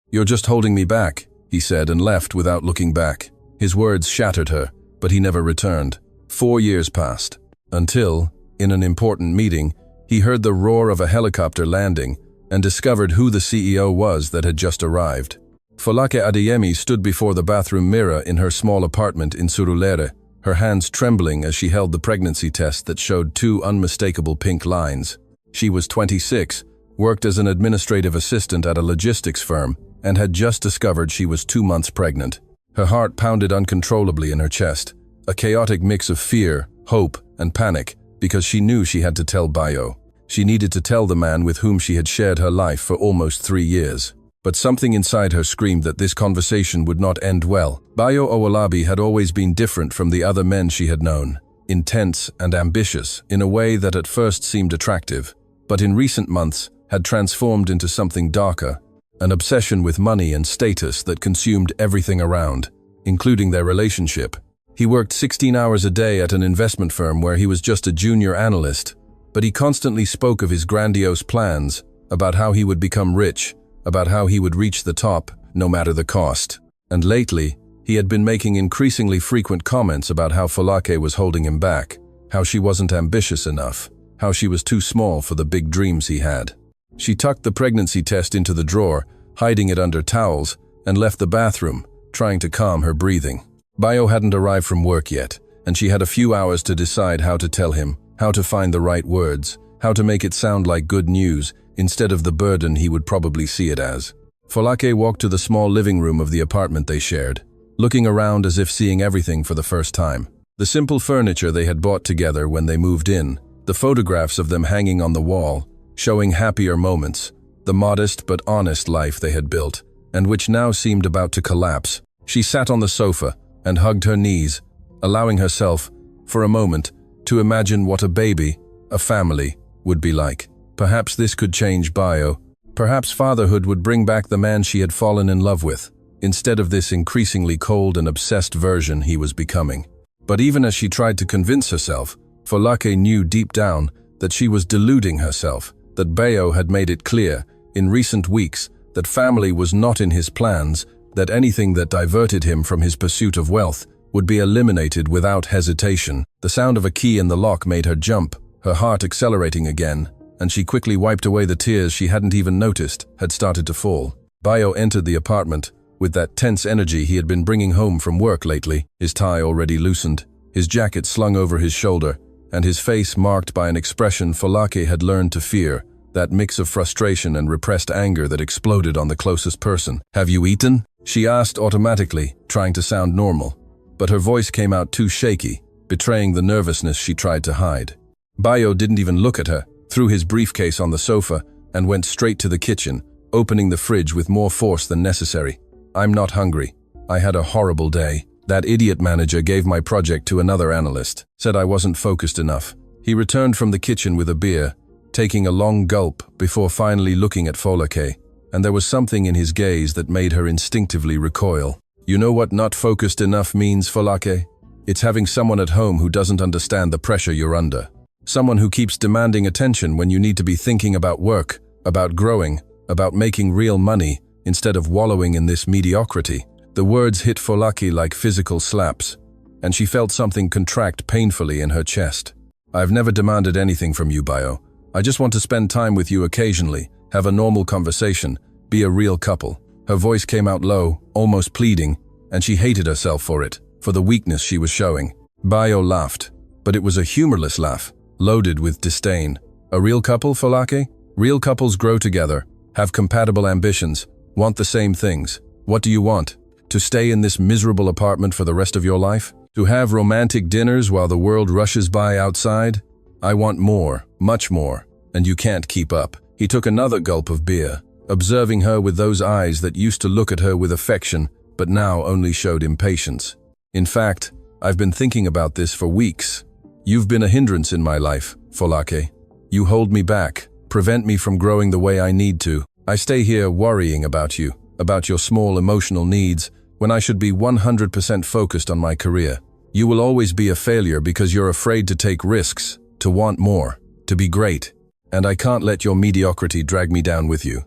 "You're just holding me back," he said and left without looking back. His words shattered her, but he never returned. 4 years passed. Until, in an important meeting, he heard the roar of a helicopter landing and discovered who the CEO was that had just arrived. Folake Adeyemi stood before the bathroom mirror in her small apartment in Surulere, her hands trembling as she held the pregnancy test that showed 2 unmistakable pink lines. She was 26, worked as an administrative assistant at a logistics firm, and had just discovered she was 2 months pregnant. Her heart pounded uncontrollably in her chest, a chaotic mix of fear, hope, and panic, because she knew she had to tell Bayo. She needed to tell the man with whom she had shared her life for almost 3 years. But something inside her screamed that this conversation would not end well. Bayo Owolabi had always been different from the other men she had known, intense and ambitious in a way that at first seemed attractive, but in recent months had transformed into something darker, an obsession with money and status that consumed everything around, including their relationship. He worked 16 hours a day at an investment firm where he was just a junior analyst, but he constantly spoke of his grandiose plans, about how he would become rich, about how he would reach the top, no matter the cost. And lately, he had been making increasingly frequent comments about how Folake was holding him back, how she wasn't ambitious enough, how she was too small for the big dreams he had. She tucked the pregnancy test into the drawer, hiding it under towels, and left the bathroom, trying to calm her breathing. Bayo hadn't arrived from work yet, and she had a few hours to decide how to tell him, how to find the right words, how to make it sound like good news instead of the burden he would probably see it as. Folake walked to the small living room of the apartment they shared, looking around as if seeing everything for the first time. The simple furniture they had bought together when they moved in, the photographs of them hanging on the wall, showing happier moments, the modest but honest life they had built, and which now seemed about to collapse. She sat on the sofa and hugged her knees, allowing herself, for a moment, to imagine what a baby, a family, would be like. Perhaps this could change Bayo. Perhaps fatherhood would bring back the man she had fallen in love with, instead of this increasingly cold and obsessed version he was becoming. But even as she tried to convince herself, Folake knew deep down that she was deluding herself, that Bayo had made it clear, in recent weeks, that family was not in his plans, that anything that diverted him from his pursuit of wealth would be eliminated without hesitation. The sound of a key in the lock made her jump, her heart accelerating again, and she quickly wiped away the tears she hadn't even noticed had started to fall. Bayo entered the apartment, with that tense energy he had been bringing home from work lately, his tie already loosened, his jacket slung over his shoulder, and his face marked by an expression Folake had learned to fear, that mix of frustration and repressed anger that exploded on the closest person. "Have you eaten?" she asked automatically, trying to sound normal, but her voice came out too shaky, betraying the nervousness she tried to hide. Bayo didn't even look at her, threw his briefcase on the sofa, and went straight to the kitchen, opening the fridge with more force than necessary. "I'm not hungry. I had a horrible day. That idiot manager gave my project to another analyst, said I wasn't focused enough." He returned from the kitchen with a beer, taking a long gulp before finally looking at Folake, and there was something in his gaze that made her instinctively recoil. "You know what not focused enough means, Folake? It's having someone at home who doesn't understand the pressure you're under. Someone who keeps demanding attention when you need to be thinking about work, about growing, about making real money, instead of wallowing in this mediocrity." The words hit Folake like physical slaps, and she felt something contract painfully in her chest. "I've never demanded anything from you, Bayo. I just want to spend time with you occasionally, have a normal conversation, be a real couple." Her voice came out low, almost pleading, and she hated herself for it, for the weakness she was showing. Bayo laughed, but it was a humorless laugh, loaded with disdain. "A real couple, Folake? Real couples grow together, have compatible ambitions, want the same things. What do you want? To stay in this miserable apartment for the rest of your life? To have romantic dinners while the world rushes by outside? I want more, much more, and you can't keep up." He took another gulp of beer, observing her with those eyes that used to look at her with affection, but now only showed impatience. "In fact, I've been thinking about this for weeks. You've been a hindrance in my life, Folake. You hold me back, prevent me from growing the way I need to. I stay here worrying about you, about your small emotional needs, when I should be 100% focused on my career. You will always be a failure because you're afraid to take risks, to want more, to be great. And I can't let your mediocrity drag me down with you."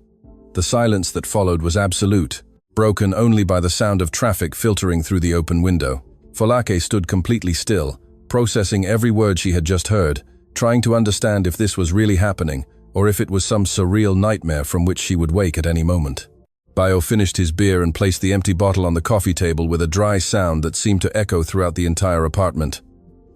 The silence that followed was absolute, broken only by the sound of traffic filtering through the open window. Folake stood completely still, processing every word she had just heard, trying to understand if this was really happening or if it was some surreal nightmare from which she would wake at any moment. Bayo finished his beer and placed the empty bottle on the coffee table with a dry sound that seemed to echo throughout the entire apartment.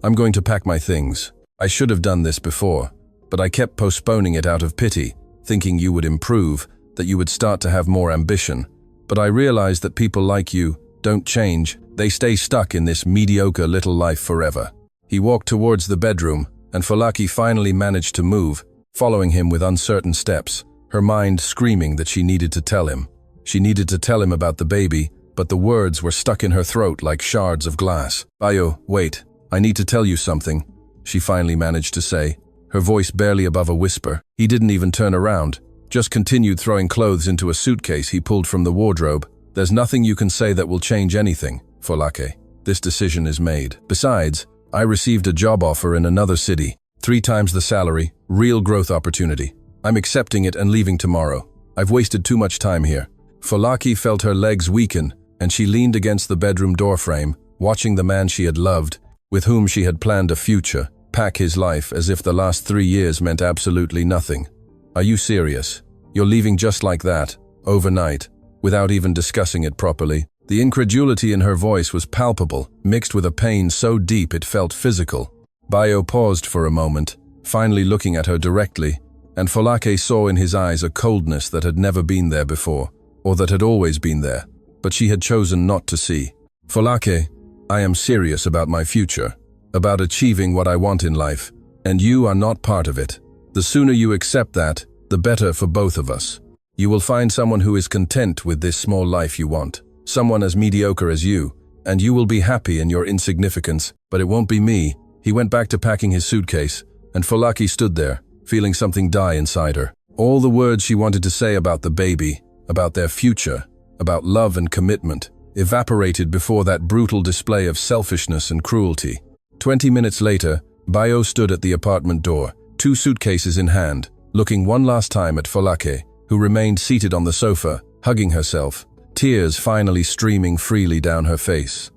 "I'm going to pack my things. I should have done this before, but I kept postponing it out of pity, thinking you would improve, that you would start to have more ambition. But I realized that people like you don't change, they stay stuck in this mediocre little life forever." He walked towards the bedroom, and Folake finally managed to move, following him with uncertain steps, her mind screaming that she needed to tell him. She needed to tell him about the baby, but the words were stuck in her throat like shards of glass. "Bayo, wait, I need to tell you something," she finally managed to say, her voice barely above a whisper. He didn't even turn around, just continued throwing clothes into a suitcase he pulled from the wardrobe. "There's nothing you can say that will change anything, Folake. This decision is made. Besides, I received a job offer in another city, 3 times the salary, real growth opportunity. I'm accepting it and leaving tomorrow. I've wasted too much time here." Folake felt her legs weaken, and she leaned against the bedroom doorframe, watching the man she had loved, with whom she had planned a future, pack his life as if the last 3 years meant absolutely nothing. "Are you serious? You're leaving just like that, overnight, without even discussing it properly?" The incredulity in her voice was palpable, mixed with a pain so deep it felt physical. Bayo paused for a moment, finally looking at her directly, and Folake saw in his eyes a coldness that had never been there before, or that had always been there, but she had chosen not to see. "Folake, I am serious about my future, about achieving what I want in life, and you are not part of it. The sooner you accept that, the better for both of us. You will find someone who is content with this small life you want, someone as mediocre as you, and you will be happy in your insignificance, but it won't be me." He went back to packing his suitcase, and Folake stood there, feeling something die inside her. All the words she wanted to say about the baby, about their future, about love and commitment, evaporated before that brutal display of selfishness and cruelty. 20 minutes later, Bayo stood at the apartment door, 2 suitcases in hand, looking one last time at Folake, who remained seated on the sofa, hugging herself, tears finally streaming freely down her face.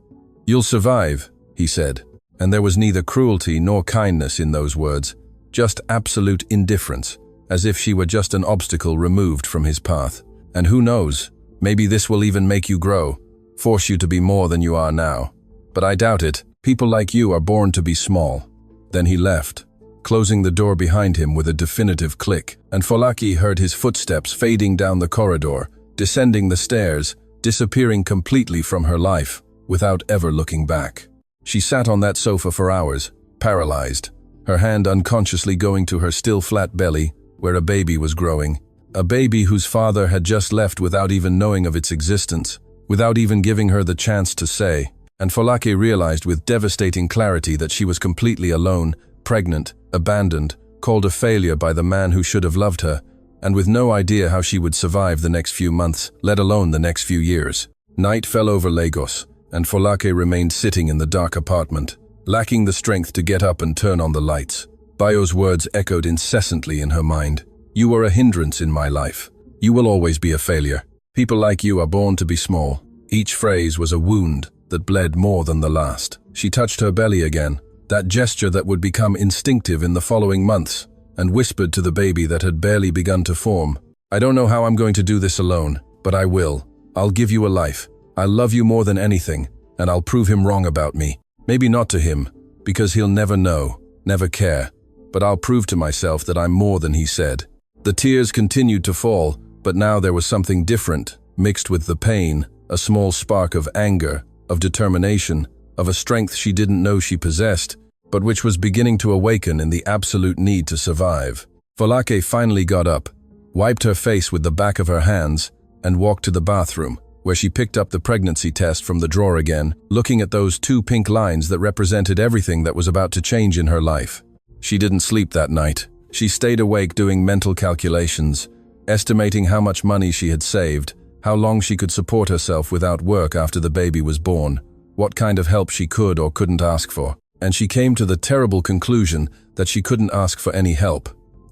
"You'll survive," he said, and there was neither cruelty nor kindness in those words, just absolute indifference, as if she were just an obstacle removed from his path. "And who knows, maybe this will even make you grow, force you to be more than you are now. But I doubt it. People like you are born to be small." Then he left, closing the door behind him with a definitive click, and Folake heard his footsteps fading down the corridor, descending the stairs, disappearing completely from her life, without ever looking back. She sat on that sofa for hours, paralyzed, her hand unconsciously going to her still flat belly, where a baby was growing. A baby whose father had just left without even knowing of its existence, without even giving her the chance to say. And Folake realized with devastating clarity that she was completely alone, pregnant, abandoned, called a failure by the man who should have loved her, and with no idea how she would survive the next few months, let alone the next few years. Night fell over Lagos, and Folake remained sitting in the dark apartment, lacking the strength to get up and turn on the lights. Bayo's words echoed incessantly in her mind. "You are a hindrance in my life. You will always be a failure. People like you are born to be small." Each phrase was a wound that bled more than the last. She touched her belly again, that gesture that would become instinctive in the following months, and whispered to the baby that had barely begun to form, "I don't know how I'm going to do this alone, but I will. I'll give you a life. I'll love you more than anything, and I'll prove him wrong about me. Maybe not to him, because he'll never know, never care, but I'll prove to myself that I'm more than he said." The tears continued to fall, but now there was something different, mixed with the pain, a small spark of anger, of determination, of a strength she didn't know she possessed, but which was beginning to awaken in the absolute need to survive. Folake finally got up, wiped her face with the back of her hands, and walked to the bathroom, where she picked up the pregnancy test from the drawer again, looking at those 2 pink lines that represented everything that was about to change in her life. She didn't sleep that night. She stayed awake doing mental calculations, estimating how much money she had saved, how long she could support herself without work after the baby was born, what kind of help she could or couldn't ask for. And she came to the terrible conclusion that she couldn't ask for any help.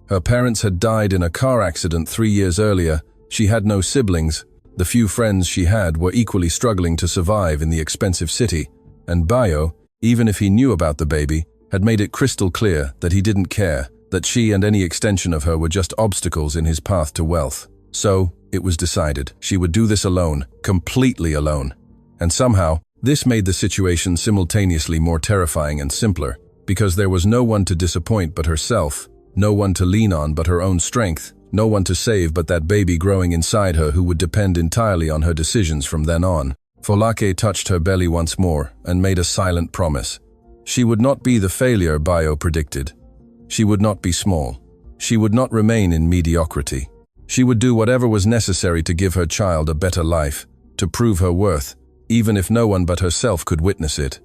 Her parents had died in a car accident 3 years earlier, She had no siblings. The few friends she had were equally struggling to survive in the expensive city, and Bayo, even if he knew about the baby, had made it crystal clear that he didn't care, that she and any extension of her were just obstacles in his path to wealth. So, it was decided she would do this alone, completely alone. And somehow, this made the situation simultaneously more terrifying and simpler, because there was no one to disappoint but herself, no one to lean on but her own strength, no one to save but that baby growing inside her who would depend entirely on her decisions from then on. Folake touched her belly once more and made a silent promise. She would not be the failure Bayo predicted. She would not be small. She would not remain in mediocrity. She would do whatever was necessary to give her child a better life, to prove her worth, even if no one but herself could witness it.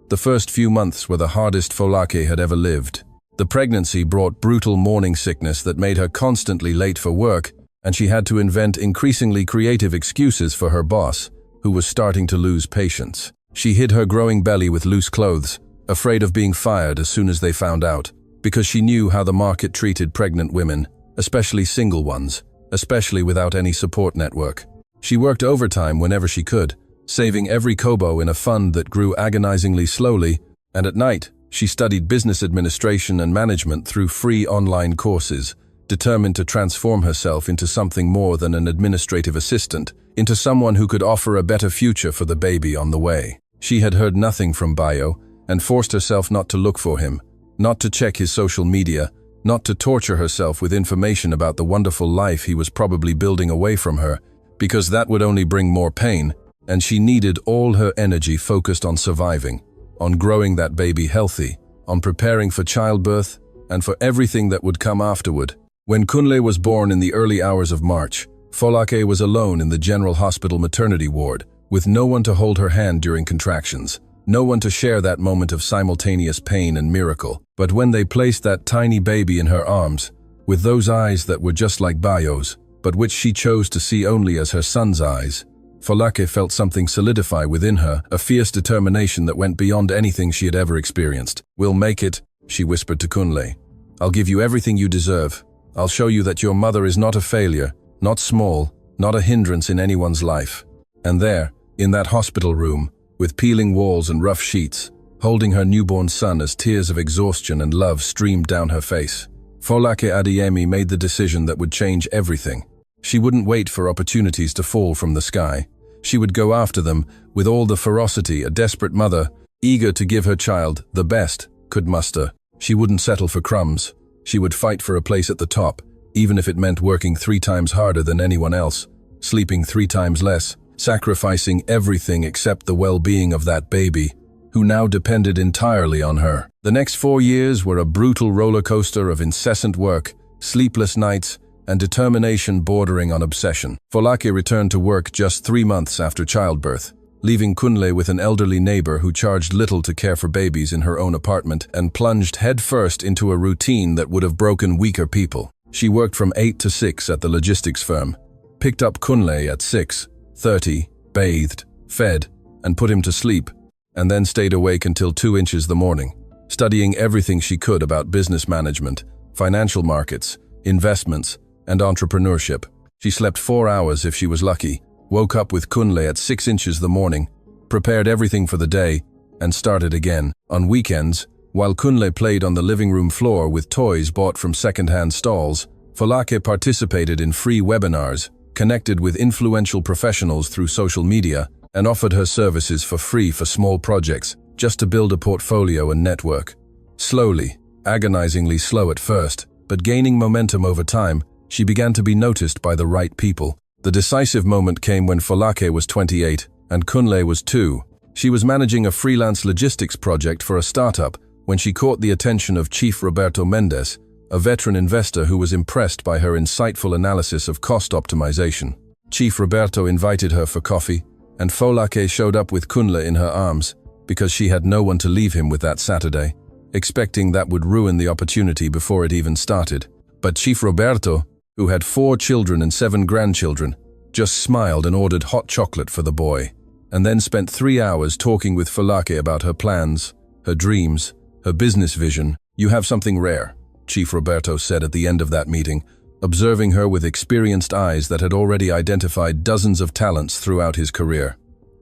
The first few months were the hardest Folake had ever lived. The pregnancy brought brutal morning sickness that made her constantly late for work, and she had to invent increasingly creative excuses for her boss, who was starting to lose patience. She hid her growing belly with loose clothes, afraid of being fired as soon as they found out, because she knew how the market treated pregnant women, especially single ones, especially without any support network. She worked overtime whenever she could, saving every kobo in a fund that grew agonizingly slowly, and at night, she studied business administration and management through free online courses, determined to transform herself into something more than an administrative assistant, into someone who could offer a better future for the baby on the way. She had heard nothing from Bayo and forced herself not to look for him, not to check his social media, not to torture herself with information about the wonderful life he was probably building away from her, because that would only bring more pain, and she needed all her energy focused on surviving, on growing that baby healthy, on preparing for childbirth, and for everything that would come afterward. When Kunle was born in the early hours of March, Folake was alone in the General Hospital maternity ward, with no one to hold her hand during contractions, no one to share that moment of simultaneous pain and miracle. But when they placed that tiny baby in her arms, with those eyes that were just like Bayo's, but which she chose to see only as her son's eyes, Folake felt something solidify within her, a fierce determination that went beyond anything she had ever experienced. "We'll make it," she whispered to Kunle. "I'll give you everything you deserve. I'll show you that your mother is not a failure, not small, not a hindrance in anyone's life." And there, in that hospital room, with peeling walls and rough sheets, holding her newborn son as tears of exhaustion and love streamed down her face, Folake Adeyemi made the decision that would change everything. She wouldn't wait for opportunities to fall from the sky. She would go after them with all the ferocity a desperate mother, eager to give her child the best, could muster. She wouldn't settle for crumbs. She would fight for a place at the top, even if it meant working 3 times harder than anyone else, sleeping 3 times less, sacrificing everything except the well-being of that baby, who now depended entirely on her. The next 4 years were a brutal roller coaster of incessant work, sleepless nights, and determination bordering on obsession. Folake returned to work just 3 months after childbirth, leaving Kunle with an elderly neighbor who charged little to care for babies in her own apartment and plunged headfirst into a routine that would have broken weaker people. She worked from 8 to 6 at the logistics firm, picked up Kunle at 6:30, bathed, fed, and put him to sleep, and then stayed awake until 2 inches the morning, studying everything she could about business management, financial markets, investments, and entrepreneurship. She slept 4 hours if she was lucky, woke up with Kunle at 6 inches the morning, prepared everything for the day, and started again. On weekends, while Kunle played on the living room floor with toys bought from second-hand stalls, Folake participated in free webinars, connected with influential professionals through social media, and offered her services for free for small projects, just to build a portfolio and network. Slowly, agonizingly slow at first, but gaining momentum over time, she began to be noticed by the right people. The decisive moment came when Folake was 28 and Kunle was 2. She was managing a freelance logistics project for a startup when she caught the attention of Chief Roberto Mendes, a veteran investor who was impressed by her insightful analysis of cost optimization. Chief Roberto invited her for coffee, and Folake showed up with Kunle in her arms because she had no one to leave him with that Saturday, expecting that would ruin the opportunity before it even started. But Chief Roberto, who had 4 children and 7 grandchildren, just smiled and ordered hot chocolate for the boy, and then spent 3 hours talking with Folake about her plans, her dreams, her business vision. "You have something rare," Chief Roberto said at the end of that meeting, observing her with experienced eyes that had already identified dozens of talents throughout his career.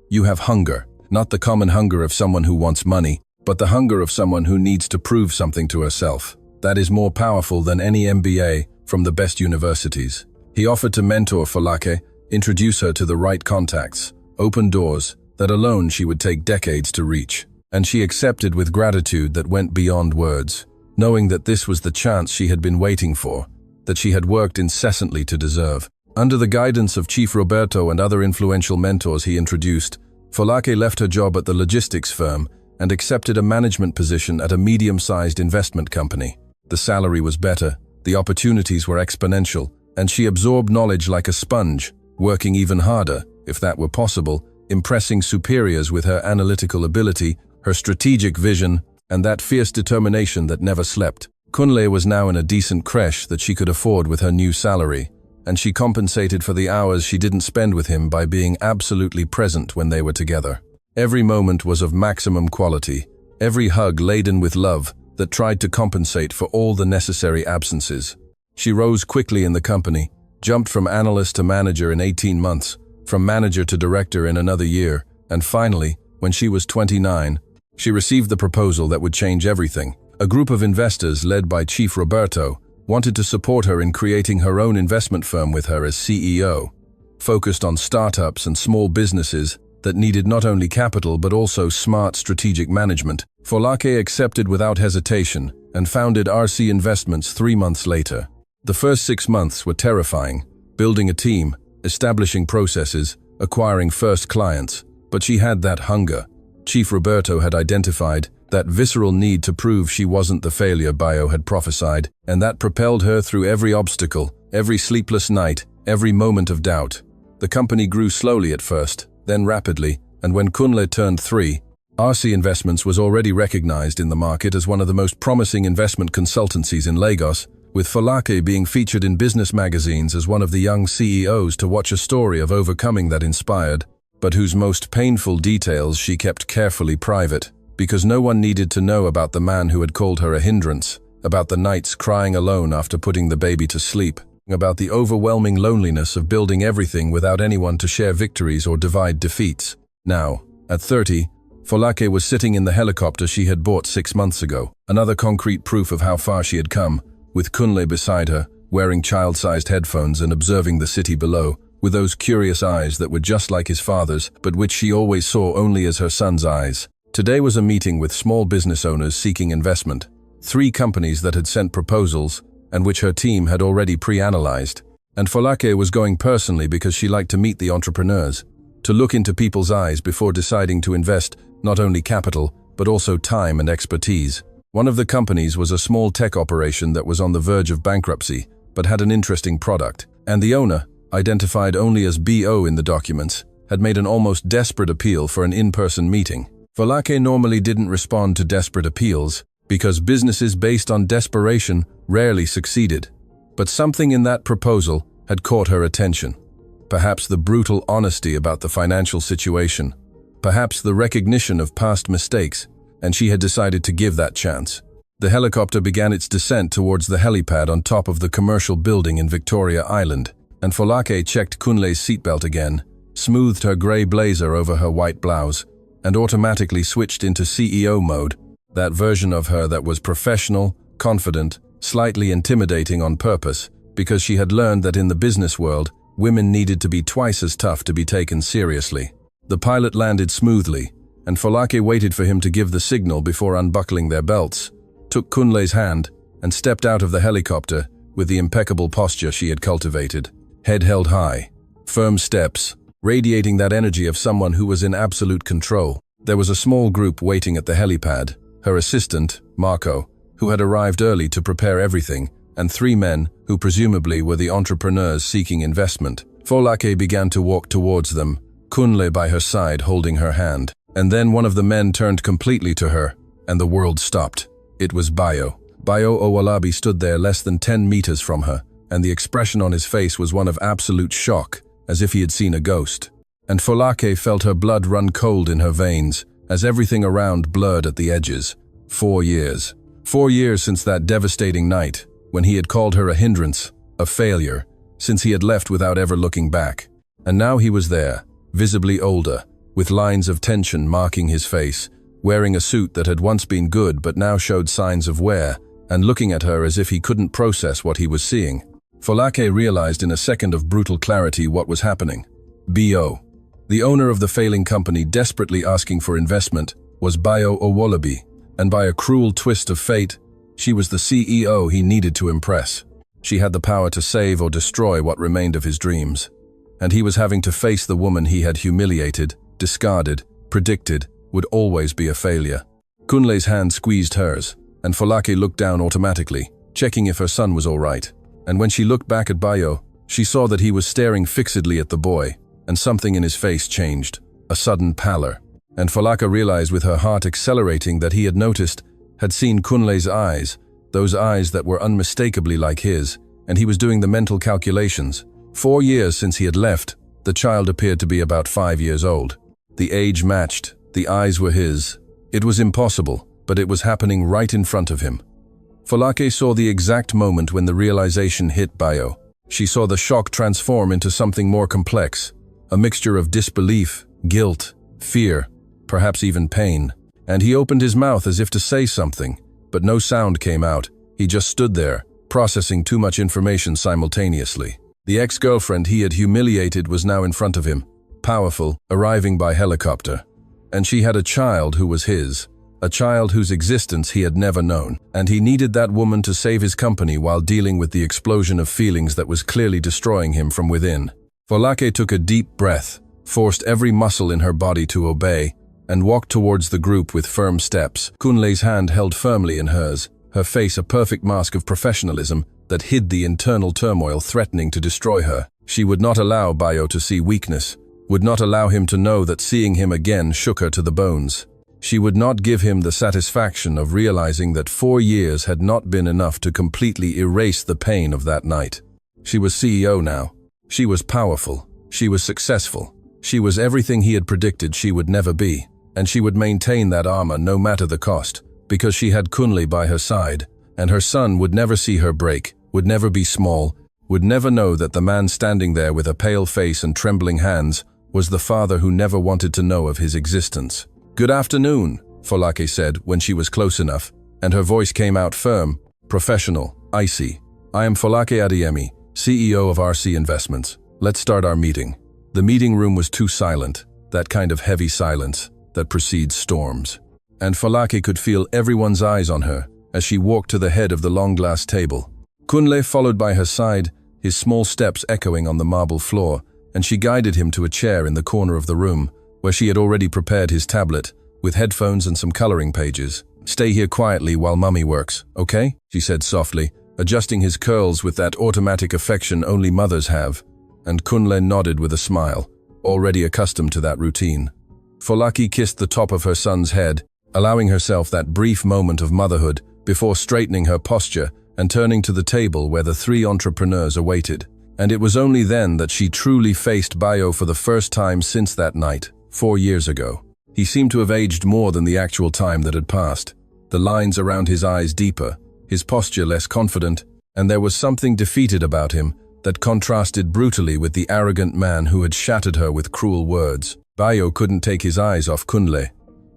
You have hunger, not the common hunger of someone who wants money, but the hunger of someone who needs to prove something to herself. That is more powerful than any MBA from the best universities. He offered to mentor Folake, introduce her to the right contacts, open doors that alone she would take decades to reach. And she accepted with gratitude that went beyond words, knowing that this was the chance she had been waiting for, that she had worked incessantly to deserve. Under the guidance of Chief Roberto and other influential mentors he introduced, Folake left her job at the logistics firm and accepted a management position at a medium-sized investment company. The salary was better, the opportunities were exponential, and she absorbed knowledge like a sponge, working even harder, if that were possible, impressing superiors with her analytical ability, her strategic vision, and that fierce determination that never slept. Kunle was now in a decent creche that she could afford with her new salary, and she compensated for the hours she didn't spend with him by being absolutely present when they were together. Every moment was of maximum quality, every hug laden with love that tried to compensate for all the necessary absences. She rose quickly in the company, jumped from analyst to manager in 18 months, from manager to director in another year, and finally, when she was 29, she received the proposal that would change everything. A group of investors led by Chief Roberto wanted to support her in creating her own investment firm with her as CEO, focused on startups and small businesses that needed not only capital but also smart strategic management. Folake accepted without hesitation and founded RC Investments 3 months later. The first 6 months were terrifying, building a team, establishing processes, acquiring first clients, but she had that hunger. Chief Roberto had identified that visceral need to prove she wasn't the failure Bio had prophesied, and that propelled her through every obstacle, every sleepless night, every moment of doubt. The company grew slowly at first, then rapidly, and when Kunle turned 3, RC Investments was already recognized in the market as one of the most promising investment consultancies in Lagos, with Folake being featured in business magazines as one of the young CEOs to watch a story of overcoming that inspired, but whose most painful details she kept carefully private, because no one needed to know about the man who had called her a hindrance, about the nights crying alone after putting the baby to sleep, about the overwhelming loneliness of building everything without anyone to share victories or divide defeats. Now, at 30, Folake was sitting in the helicopter she had bought 6 months ago, another concrete proof of how far she had come, with Kunle beside her, wearing child-sized headphones and observing the city below, with those curious eyes that were just like his father's, but which she always saw only as her son's eyes. Today was a meeting with small business owners seeking investment, 3 companies that had sent proposals and which her team had already pre-analyzed. And Folake was going personally because she liked to meet the entrepreneurs, to look into people's eyes before deciding to invest not only capital, but also time and expertise. One of the companies was a small tech operation that was on the verge of bankruptcy, but had an interesting product, and the owner, identified only as BO in the documents, had made an almost desperate appeal for an in-person meeting. Folake normally didn't respond to desperate appeals, because businesses based on desperation rarely succeeded. But something in that proposal had caught her attention. Perhaps the brutal honesty about the financial situation, perhaps the recognition of past mistakes, and she had decided to give that chance. The helicopter began its descent towards the helipad on top of the commercial building in Victoria Island, and Folake checked Kunle's seatbelt again, smoothed her grey blazer over her white blouse, and automatically switched into CEO mode, that version of her that was professional, confident, slightly intimidating on purpose, because she had learned that in the business world, women needed to be twice as tough to be taken seriously. The pilot landed smoothly, and Folake waited for him to give the signal before unbuckling their belts, took Kunle's hand, and stepped out of the helicopter with the impeccable posture she had cultivated. Head held high, firm steps, radiating that energy of someone who was in absolute control. There was a small group waiting at the helipad, her assistant, Marco, who had arrived early to prepare everything, and 3 men who presumably were the entrepreneurs seeking investment. Folake began to walk towards them, Kunle by her side holding her hand. And then one of the men turned completely to her, and the world stopped. It was Bio. Bio Owalabi stood there less than 10 meters from her, and the expression on his face was one of absolute shock, as if he had seen a ghost. And Folake felt her blood run cold in her veins, as everything around blurred at the edges. 4 years. 4 years since that devastating night, when he had called her a hindrance, a failure, since he had left without ever looking back. And now he was there, visibly older, with lines of tension marking his face, wearing a suit that had once been good but now showed signs of wear, and looking at her as if he couldn't process what he was seeing. Folake realized in a second of brutal clarity what was happening. B.O. The owner of the failing company desperately asking for investment was Bayo Owolabi, and by a cruel twist of fate, she was the CEO he needed to impress. She had the power to save or destroy what remained of his dreams. And he was having to face the woman he had humiliated, discarded, predicted would always be a failure. Kunle's hand squeezed hers, and Folake looked down automatically, checking if her son was all right. And when she looked back at Bayo, she saw that he was staring fixedly at the boy, and something in his face changed, a sudden pallor. And Folake realized with her heart accelerating that he had seen Kunle's eyes, those eyes that were unmistakably like his, and he was doing the mental calculations. 4 years since he had left, the child appeared to be about 5 years old. The age matched, the eyes were his. It was impossible, but it was happening right in front of him. Folake saw the exact moment when the realization hit Bayo. She saw the shock transform into something more complex, a mixture of disbelief, guilt, fear, perhaps even pain. And he opened his mouth as if to say something, but no sound came out. He just stood there, processing too much information simultaneously. The ex-girlfriend he had humiliated was now in front of him, powerful, arriving by helicopter. And she had a child who was his, a child whose existence he had never known. And he needed that woman to save his company while dealing with the explosion of feelings that was clearly destroying him from within. Folake took a deep breath, forced every muscle in her body to obey, and walked towards the group with firm steps. Kunle's hand held firmly in hers, her face a perfect mask of professionalism that hid the internal turmoil threatening to destroy her. She would not allow Bayo to see weakness, would not allow him to know that seeing him again shook her to the bones. She would not give him the satisfaction of realizing that 4 years had not been enough to completely erase the pain of that night. She was CEO now. She was powerful. She was successful. She was everything he had predicted she would never be. And she would maintain that armor no matter the cost, because she had Kunle by her side, and her son would never see her break, would never be small, would never know that the man standing there with a pale face and trembling hands was the father who never wanted to know of his existence. "Good afternoon," Folake said when she was close enough, and her voice came out firm, professional, icy. "I am Folake Adeyemi, CEO of RC Investments. Let's start our meeting." The meeting room was too silent, that kind of heavy silence that precedes storms. And Folake could feel everyone's eyes on her as she walked to the head of the long glass table. Kunle followed by her side, his small steps echoing on the marble floor, and she guided him to a chair in the corner of the room, where she had already prepared his tablet, with headphones and some coloring pages. "Stay here quietly while Mummy works, okay?" she said softly, adjusting his curls with that automatic affection only mothers have. And Kunle nodded with a smile, already accustomed to that routine. Folake kissed the top of her son's head, allowing herself that brief moment of motherhood before straightening her posture and turning to the table where the 3 entrepreneurs awaited. And it was only then that she truly faced Bayo for the first time since that night, 4 years ago. He seemed to have aged more than the actual time that had passed. The lines around his eyes deeper, his posture less confident, and there was something defeated about him that contrasted brutally with the arrogant man who had shattered her with cruel words. Bayo couldn't take his eyes off Kunle,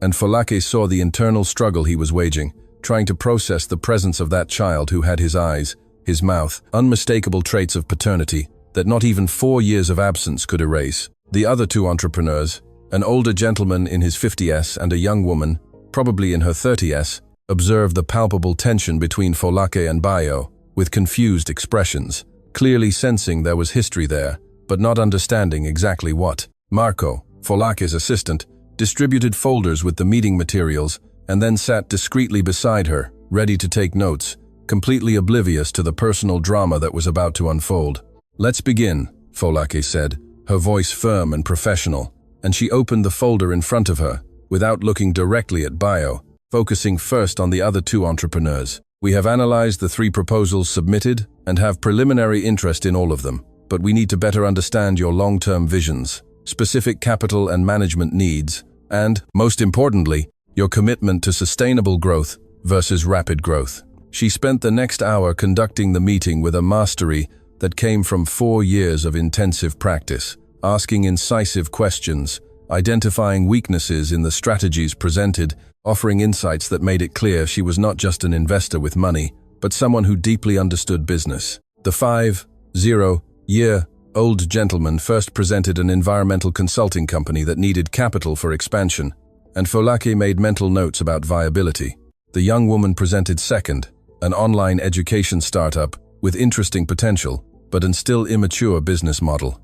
and Folake saw the internal struggle he was waging, trying to process the presence of that child who had his eyes, his mouth, unmistakable traits of paternity that not even 4 years of absence could erase. The other 2 entrepreneurs, an older gentleman in his 50s and a young woman, probably in her 30s, observed the palpable tension between Folake and Bayo, with confused expressions, clearly sensing there was history there, but not understanding exactly what. Marco, Folake's assistant, distributed folders with the meeting materials and then sat discreetly beside her, ready to take notes, completely oblivious to the personal drama that was about to unfold. "Let's begin," Folake said, her voice firm and professional, and she opened the folder in front of her, without looking directly at Bayo, focusing first on the other 2 entrepreneurs. "We have analyzed the 3 proposals submitted and have preliminary interest in all of them, but we need to better understand your long-term visions, specific capital and management needs, and, most importantly, your commitment to sustainable growth versus rapid growth." She spent the next hour conducting the meeting with a mastery that came from 4 years of intensive practice, asking incisive questions, identifying weaknesses in the strategies presented, offering insights that made it clear she was not just an investor with money, but someone who deeply understood business. The 50-year-old gentleman first presented an environmental consulting company that needed capital for expansion, and Folake made mental notes about viability. The young woman presented second, an online education startup with interesting potential, but an still immature business model.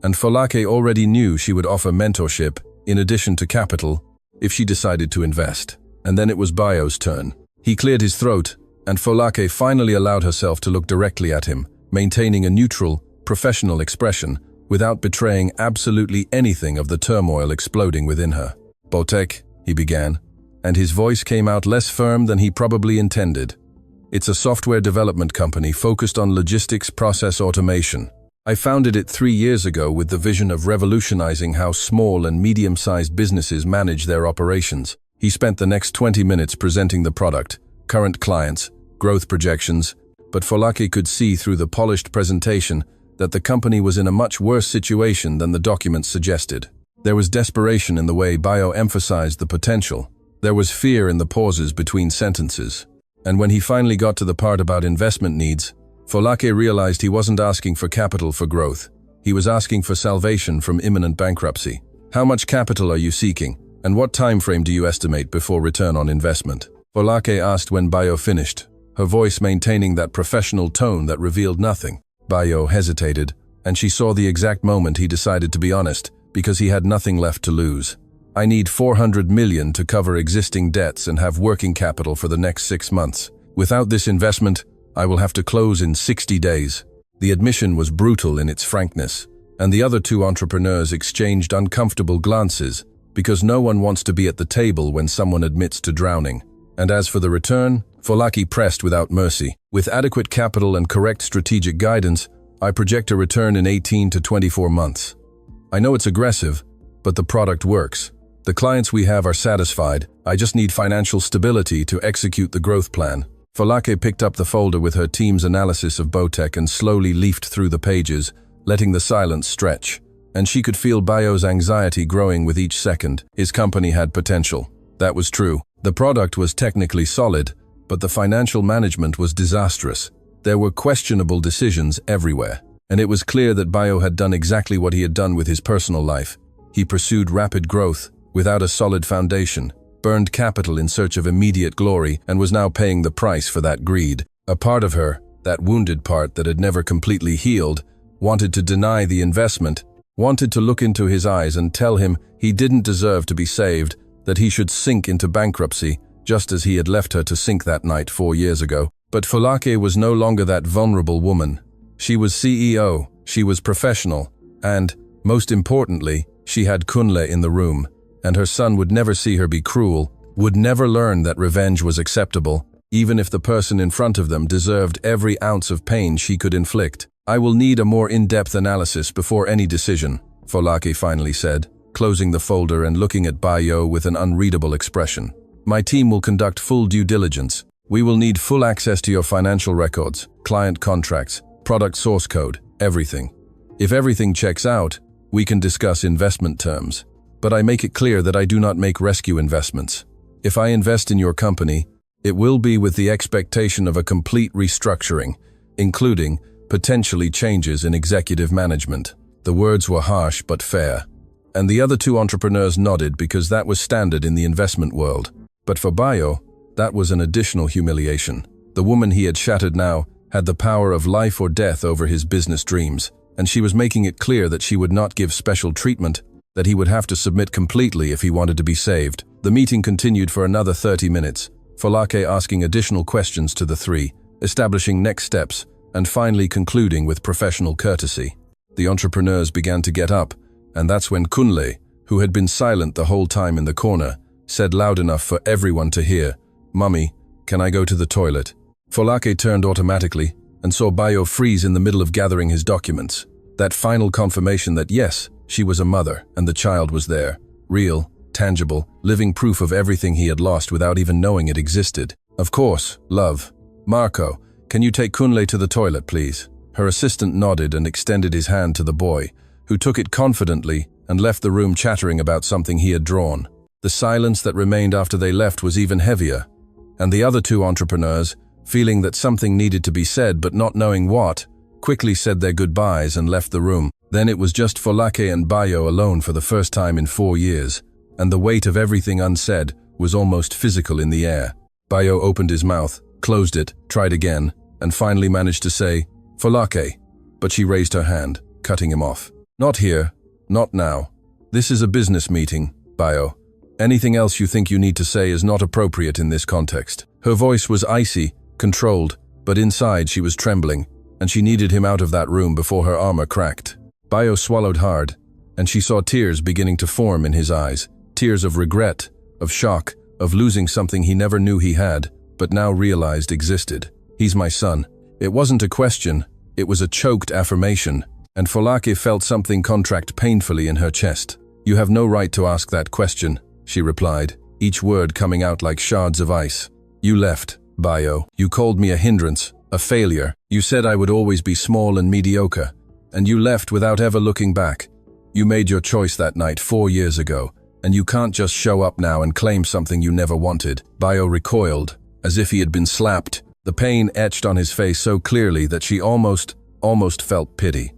And Folake already knew she would offer mentorship in addition to capital if she decided to invest. And then it was Bayo's turn. He cleared his throat, and Folake finally allowed herself to look directly at him, maintaining a neutral, professional expression without betraying absolutely anything of the turmoil exploding within her. "Botek," he began, and his voice came out less firm than he probably intended. "It's a software development company focused on logistics process automation. I founded it 3 years ago with the vision of revolutionizing how small and medium-sized businesses manage their operations." He spent the next 20 minutes presenting the product, current clients, growth projections, but Folake could see through the polished presentation that the company was in a much worse situation than the documents suggested. There was desperation in the way Bayo emphasized the potential. There was fear in the pauses between sentences. And when he finally got to the part about investment needs, Folake realized he wasn't asking for capital for growth. He was asking for salvation from imminent bankruptcy. "How much capital are you seeking, and what time frame do you estimate before return on investment?" Folake asked when Bayo finished, her voice maintaining that professional tone that revealed nothing. Bayo hesitated, and she saw the exact moment he decided to be honest, because he had nothing left to lose. "I need 400 million to cover existing debts and have working capital for the next 6 months. Without this investment, I will have to close in 60 days. The admission was brutal in its frankness, and the other two entrepreneurs exchanged uncomfortable glances, because no one wants to be at the table when someone admits to drowning. And as for the return, Folake pressed without mercy. "With adequate capital and correct strategic guidance, I project a return in 18 to 24 months. I know it's aggressive, but the product works. The clients we have are satisfied. I just need financial stability to execute the growth plan." Folake picked up the folder with her team's analysis of Botek and slowly leafed through the pages, letting the silence stretch. And she could feel Bayo's anxiety growing with each second. His company had potential. That was true. The product was technically solid, but the financial management was disastrous. There were questionable decisions everywhere. And it was clear that Bayo had done exactly what he had done with his personal life. He pursued rapid growth without a solid foundation, burned capital in search of immediate glory, and was now paying the price for that greed. A part of her, that wounded part that had never completely healed, wanted to deny the investment, wanted to look into his eyes and tell him he didn't deserve to be saved, that he should sink into bankruptcy, just as he had left her to sink that night 4 years ago. But Folake was no longer that vulnerable woman. She was CEO, she was professional, and, most importantly, she had Kunle in the room, and her son would never see her be cruel, would never learn that revenge was acceptable, even if the person in front of them deserved every ounce of pain she could inflict. "I will need a more in-depth analysis before any decision," Folake finally said, closing the folder and looking at Bayo with an unreadable expression. "My team will conduct full due diligence. We will need full access to your financial records, client contracts, product source code, everything. If everything checks out, we can discuss investment terms. But I make it clear that I do not make rescue investments. If I invest in your company, it will be with the expectation of a complete restructuring, including potentially changes in executive management." The words were harsh but fair, and the other two entrepreneurs nodded because that was standard in the investment world. But for Bayo, that was an additional humiliation. The woman he had shattered now had the power of life or death over his business dreams, and she was making it clear that she would not give special treatment, that he would have to submit completely if he wanted to be saved. The meeting continued for another 30 minutes, Folake asking additional questions to the three, establishing next steps, and finally concluding with professional courtesy. The entrepreneurs began to get up, and that's when Kunle, who had been silent the whole time in the corner, said loud enough for everyone to hear, "Mummy, can I go to the toilet?" Folake turned automatically and saw Bayo freeze in the middle of gathering his documents. That final confirmation that yes, she was a mother and the child was there. Real, tangible, living proof of everything he had lost without even knowing it existed. "Of course, love. Marco, can you take Kunle to the toilet, please?" Her assistant nodded and extended his hand to the boy, who took it confidently and left the room chattering about something he had drawn. The silence that remained after they left was even heavier, and the other two entrepreneurs, feeling that something needed to be said but not knowing what, quickly said their goodbyes and left the room. Then it was just Folake and Bayo alone for the first time in 4 years, and the weight of everything unsaid was almost physical in the air. Bayo opened his mouth, closed it, tried again, and finally managed to say, "Folake," but she raised her hand, cutting him off. "Not here, not now. This is a business meeting, Bayo. Anything else you think you need to say is not appropriate in this context." Her voice was icy, controlled, but inside she was trembling, and she needed him out of that room before her armor cracked. Bayo swallowed hard, and she saw tears beginning to form in his eyes, tears of regret, of shock, of losing something he never knew he had, but now realized existed. "He's my son." It wasn't a question, it was a choked affirmation, and Folake felt something contract painfully in her chest. "You have no right to ask that question," she replied, each word coming out like shards of ice. "You left, Bayo. You called me a hindrance, a failure. You said I would always be small and mediocre, and you left without ever looking back. You made your choice that night 4 years ago, and you can't just show up now and claim something you never wanted." Bayo recoiled, as if he had been slapped, the pain etched on his face so clearly that she almost felt pity.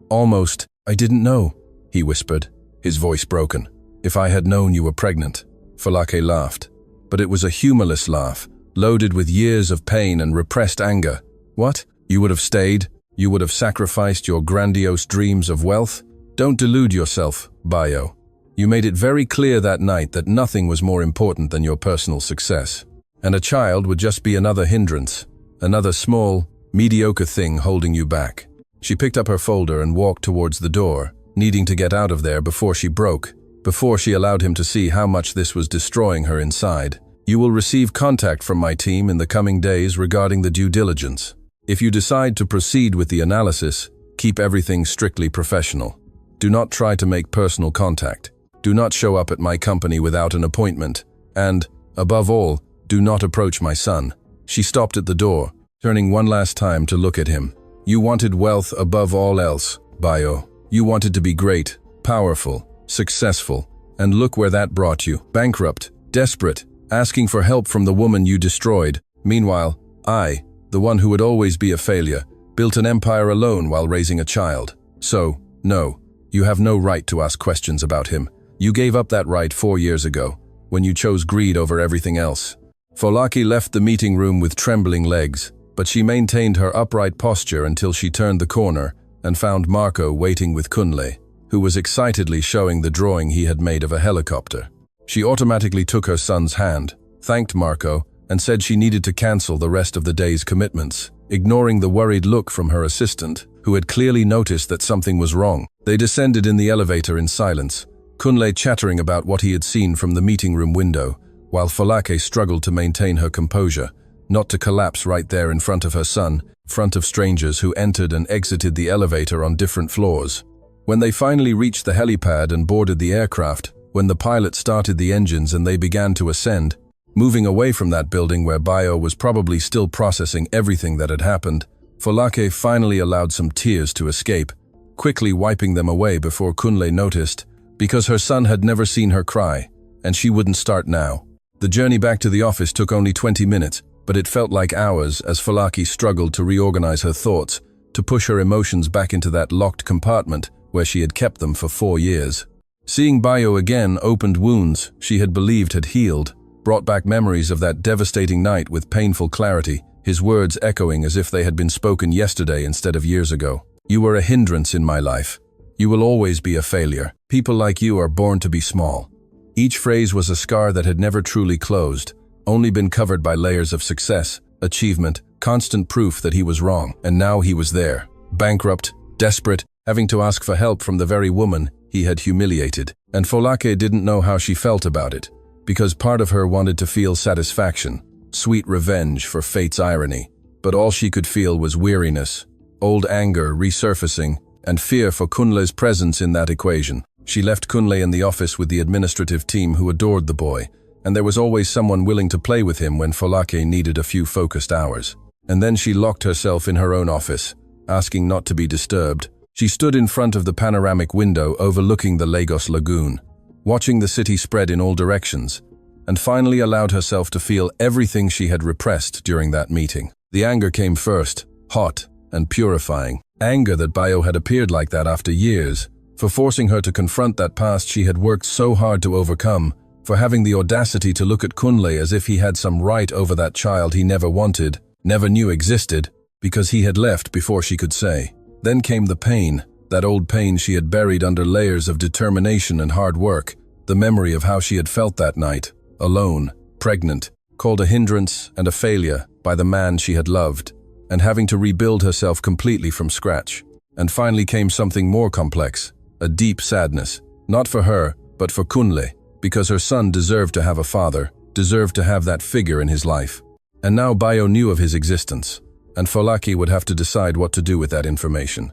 "Almost, I didn't know," he whispered, his voice broken. "If I had known you were pregnant." Folake laughed, but it was a humorless laugh, loaded with years of pain and repressed anger. "What? You would have stayed? You would have sacrificed your grandiose dreams of wealth? Don't delude yourself, Bayo. You made it very clear that night that nothing was more important than your personal success. And a child would just be another hindrance, another small, mediocre thing holding you back." She picked up her folder and walked towards the door, needing to get out of there before she broke, before she allowed him to see how much this was destroying her inside. "You will receive contact from my team in the coming days regarding the due diligence. If you decide to proceed with the analysis, keep everything strictly professional. Do not try to make personal contact. Do not show up at my company without an appointment. And, above all, do not approach my son." She stopped at the door, turning one last time to look at him. "You wanted wealth above all else, Bayo. You wanted to be great, powerful, successful, and look where that brought you. Bankrupt, desperate, asking for help from the woman you destroyed. Meanwhile, I, the one who would always be a failure, built an empire alone while raising a child. So, no, you have no right to ask questions about him. You gave up that right 4 years ago, when you chose greed over everything else." Folake left the meeting room with trembling legs, but she maintained her upright posture until she turned the corner and found Marco waiting with Kunle, who was excitedly showing the drawing he had made of a helicopter. She automatically took her son's hand, thanked Marco, and said she needed to cancel the rest of the day's commitments, ignoring the worried look from her assistant, who had clearly noticed that something was wrong. They descended in the elevator in silence, Kunle chattering about what he had seen from the meeting room window, while Folake struggled to maintain her composure, not to collapse right there in front of her son, front of strangers who entered and exited the elevator on different floors. When they finally reached the helipad and boarded the aircraft, when the pilot started the engines and they began to ascend, moving away from that building where Bayo was probably still processing everything that had happened, Folake finally allowed some tears to escape, quickly wiping them away before Kunle noticed, because her son had never seen her cry, and she wouldn't start now. The journey back to the office took only 20 minutes, but it felt like hours as Folake struggled to reorganize her thoughts, to push her emotions back into that locked compartment where she had kept them for 4 years. Seeing Bayo again opened wounds she had believed had healed, brought back memories of that devastating night with painful clarity, his words echoing as if they had been spoken yesterday instead of years ago. "You were a hindrance in my life. You will always be a failure. People like you are born to be small." Each phrase was a scar that had never truly closed, only been covered by layers of success, achievement, constant proof that he was wrong. And now he was there, bankrupt, desperate, having to ask for help from the very woman he had humiliated. And Folake didn't know how she felt about it, because part of her wanted to feel satisfaction, sweet revenge for fate's irony. But all she could feel was weariness, old anger resurfacing, and fear for Kunle's presence in that equation. She left Kunle in the office with the administrative team who adored the boy, and there was always someone willing to play with him when Folake needed a few focused hours. And then she locked herself in her own office, asking not to be disturbed. She stood in front of the panoramic window overlooking the Lagos lagoon, watching the city spread in all directions, and finally allowed herself to feel everything she had repressed during that meeting. The anger came first, hot and purifying. Anger that Bayo had appeared like that after years, for forcing her to confront that past she had worked so hard to overcome, for having the audacity to look at Kunle as if he had some right over that child he never wanted, never knew existed, because he had left before she could say. Then came the pain, that old pain she had buried under layers of determination and hard work, the memory of how she had felt that night, alone, pregnant, called a hindrance and a failure by the man she had loved, and having to rebuild herself completely from scratch. And finally came something more complex, a deep sadness, not for her, but for Kunle, because her son deserved to have a father, deserved to have that figure in his life. And now Bayo knew of his existence, and Folake would have to decide what to do with that information.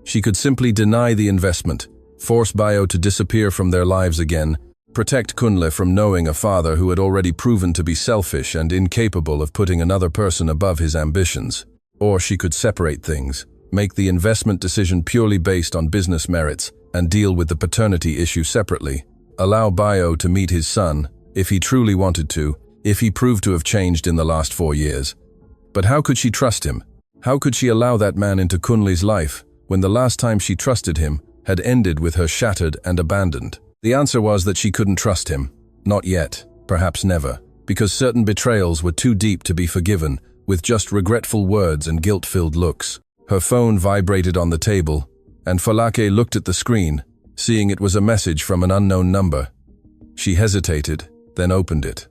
She could simply deny the investment, force Bayo to disappear from their lives again, protect Kunle from knowing a father who had already proven to be selfish and incapable of putting another person above his ambitions. Or she could separate things, make the investment decision purely based on business merits, and deal with the paternity issue separately. Allow Bayo to meet his son, if he truly wanted to, if he proved to have changed in the last 4 years. But how could she trust him? How could she allow that man into Kunle's life, when the last time she trusted him had ended with her shattered and abandoned? The answer was that she couldn't trust him. Not yet, perhaps never, because certain betrayals were too deep to be forgiven, with just regretful words and guilt-filled looks. Her phone vibrated on the table, and Folake looked at the screen, seeing it was a message from an unknown number. She hesitated, then opened it.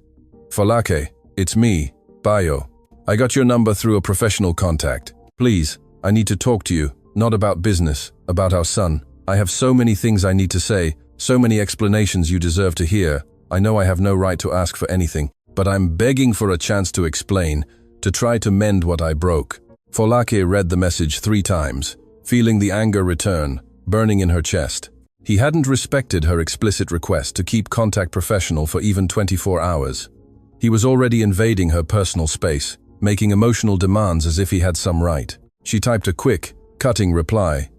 "Folake, it's me, Bayo. I got your number through a professional contact. Please, I need to talk to you, not about business, about our son. I have so many things I need to say, so many explanations you deserve to hear. I know I have no right to ask for anything, but I'm begging for a chance to explain, to try to mend what I broke." Folake read the message 3 times, feeling the anger return, burning in her chest. He hadn't respected her explicit request to keep contact professional for even 24 hours. He was already invading her personal space, making emotional demands as if he had some right. She typed a quick, cutting reply.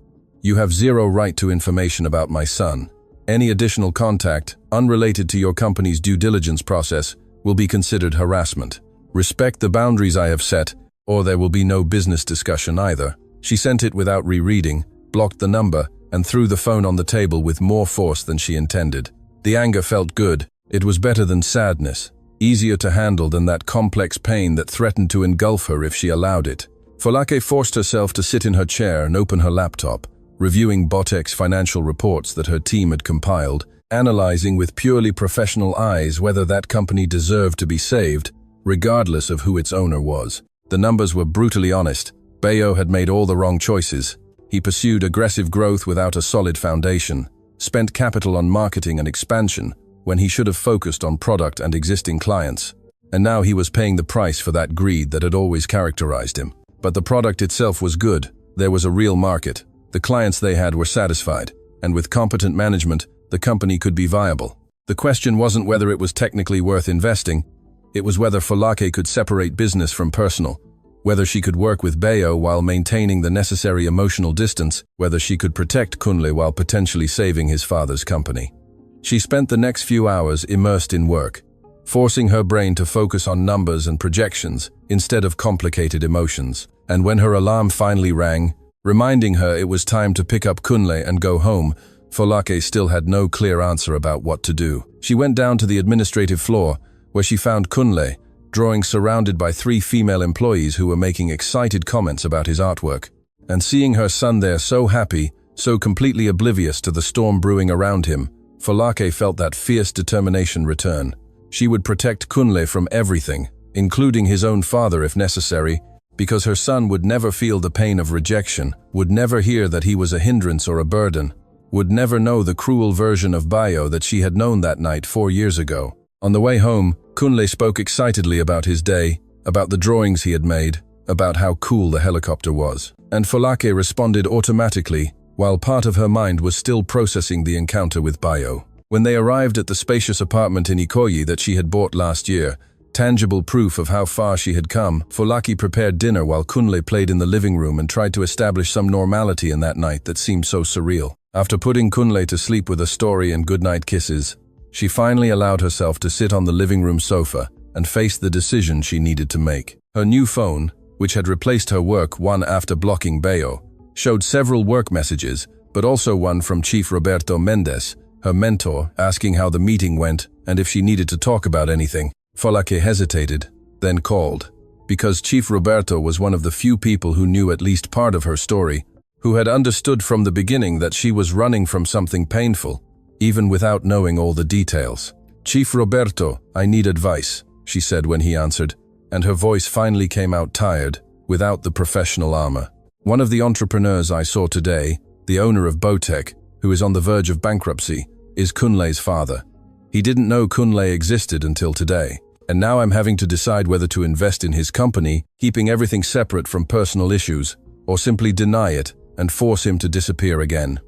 "You have zero right to information about my son. Any additional contact, unrelated to your company's due diligence process, will be considered harassment. Respect the boundaries I have set, or there will be no business discussion either." She sent it without rereading, blocked the number, and threw the phone on the table with more force than she intended. The anger felt good. It was better than sadness, easier to handle than that complex pain that threatened to engulf her if she allowed it. Folake forced herself to sit in her chair and open her laptop, reviewing Botek's financial reports that her team had compiled, analyzing with purely professional eyes whether that company deserved to be saved, regardless of who its owner was. The numbers were brutally honest. Bayo had made all the wrong choices. He pursued aggressive growth without a solid foundation, spent capital on marketing and expansion when he should have focused on product and existing clients. And now he was paying the price for that greed that had always characterized him. But the product itself was good. There was a real market. The clients they had were satisfied, and with competent management, the company could be viable. The question wasn't whether it was technically worth investing. It was whether Folake could separate business from personal, whether she could work with Bayo while maintaining the necessary emotional distance, whether she could protect Kunle while potentially saving his father's company. She spent the next few hours immersed in work, forcing her brain to focus on numbers and projections instead of complicated emotions. And when her alarm finally rang, reminding her it was time to pick up Kunle and go home, Folake still had no clear answer about what to do. She went down to the administrative floor, where she found Kunle, drawing surrounded by 3 female employees who were making excited comments about his artwork. And seeing her son there so happy, so completely oblivious to the storm brewing around him, Folake felt that fierce determination return. She would protect Kunle from everything, including his own father if necessary, because her son would never feel the pain of rejection, would never hear that he was a hindrance or a burden, would never know the cruel version of Bayo that she had known that night 4 years ago. On the way home, Kunle spoke excitedly about his day, about the drawings he had made, about how cool the helicopter was. And Folake responded automatically, while part of her mind was still processing the encounter with Bayo. When they arrived at the spacious apartment in Ikoyi that she had bought last year, tangible proof of how far she had come. Folake prepared dinner while Kunle played in the living room and tried to establish some normality in that night that seemed so surreal. After putting Kunle to sleep with a story and goodnight kisses, she finally allowed herself to sit on the living room sofa and face the decision she needed to make. Her new phone, which had replaced her work one after blocking Bayo, showed several work messages, but also one from Chief Roberto Mendes, her mentor, asking how the meeting went and if she needed to talk about anything. Folake hesitated, then called, because Chief Roberto was one of the few people who knew at least part of her story, who had understood from the beginning that she was running from something painful, even without knowing all the details. "Chief Roberto, I need advice," she said when he answered, and her voice finally came out tired, without the professional armor. "One of the entrepreneurs I saw today, the owner of Botech, who is on the verge of bankruptcy, is Kunle's father. He didn't know Kunle existed until today. And now I'm having to decide whether to invest in his company, keeping everything separate from personal issues, or simply deny it and force him to disappear again."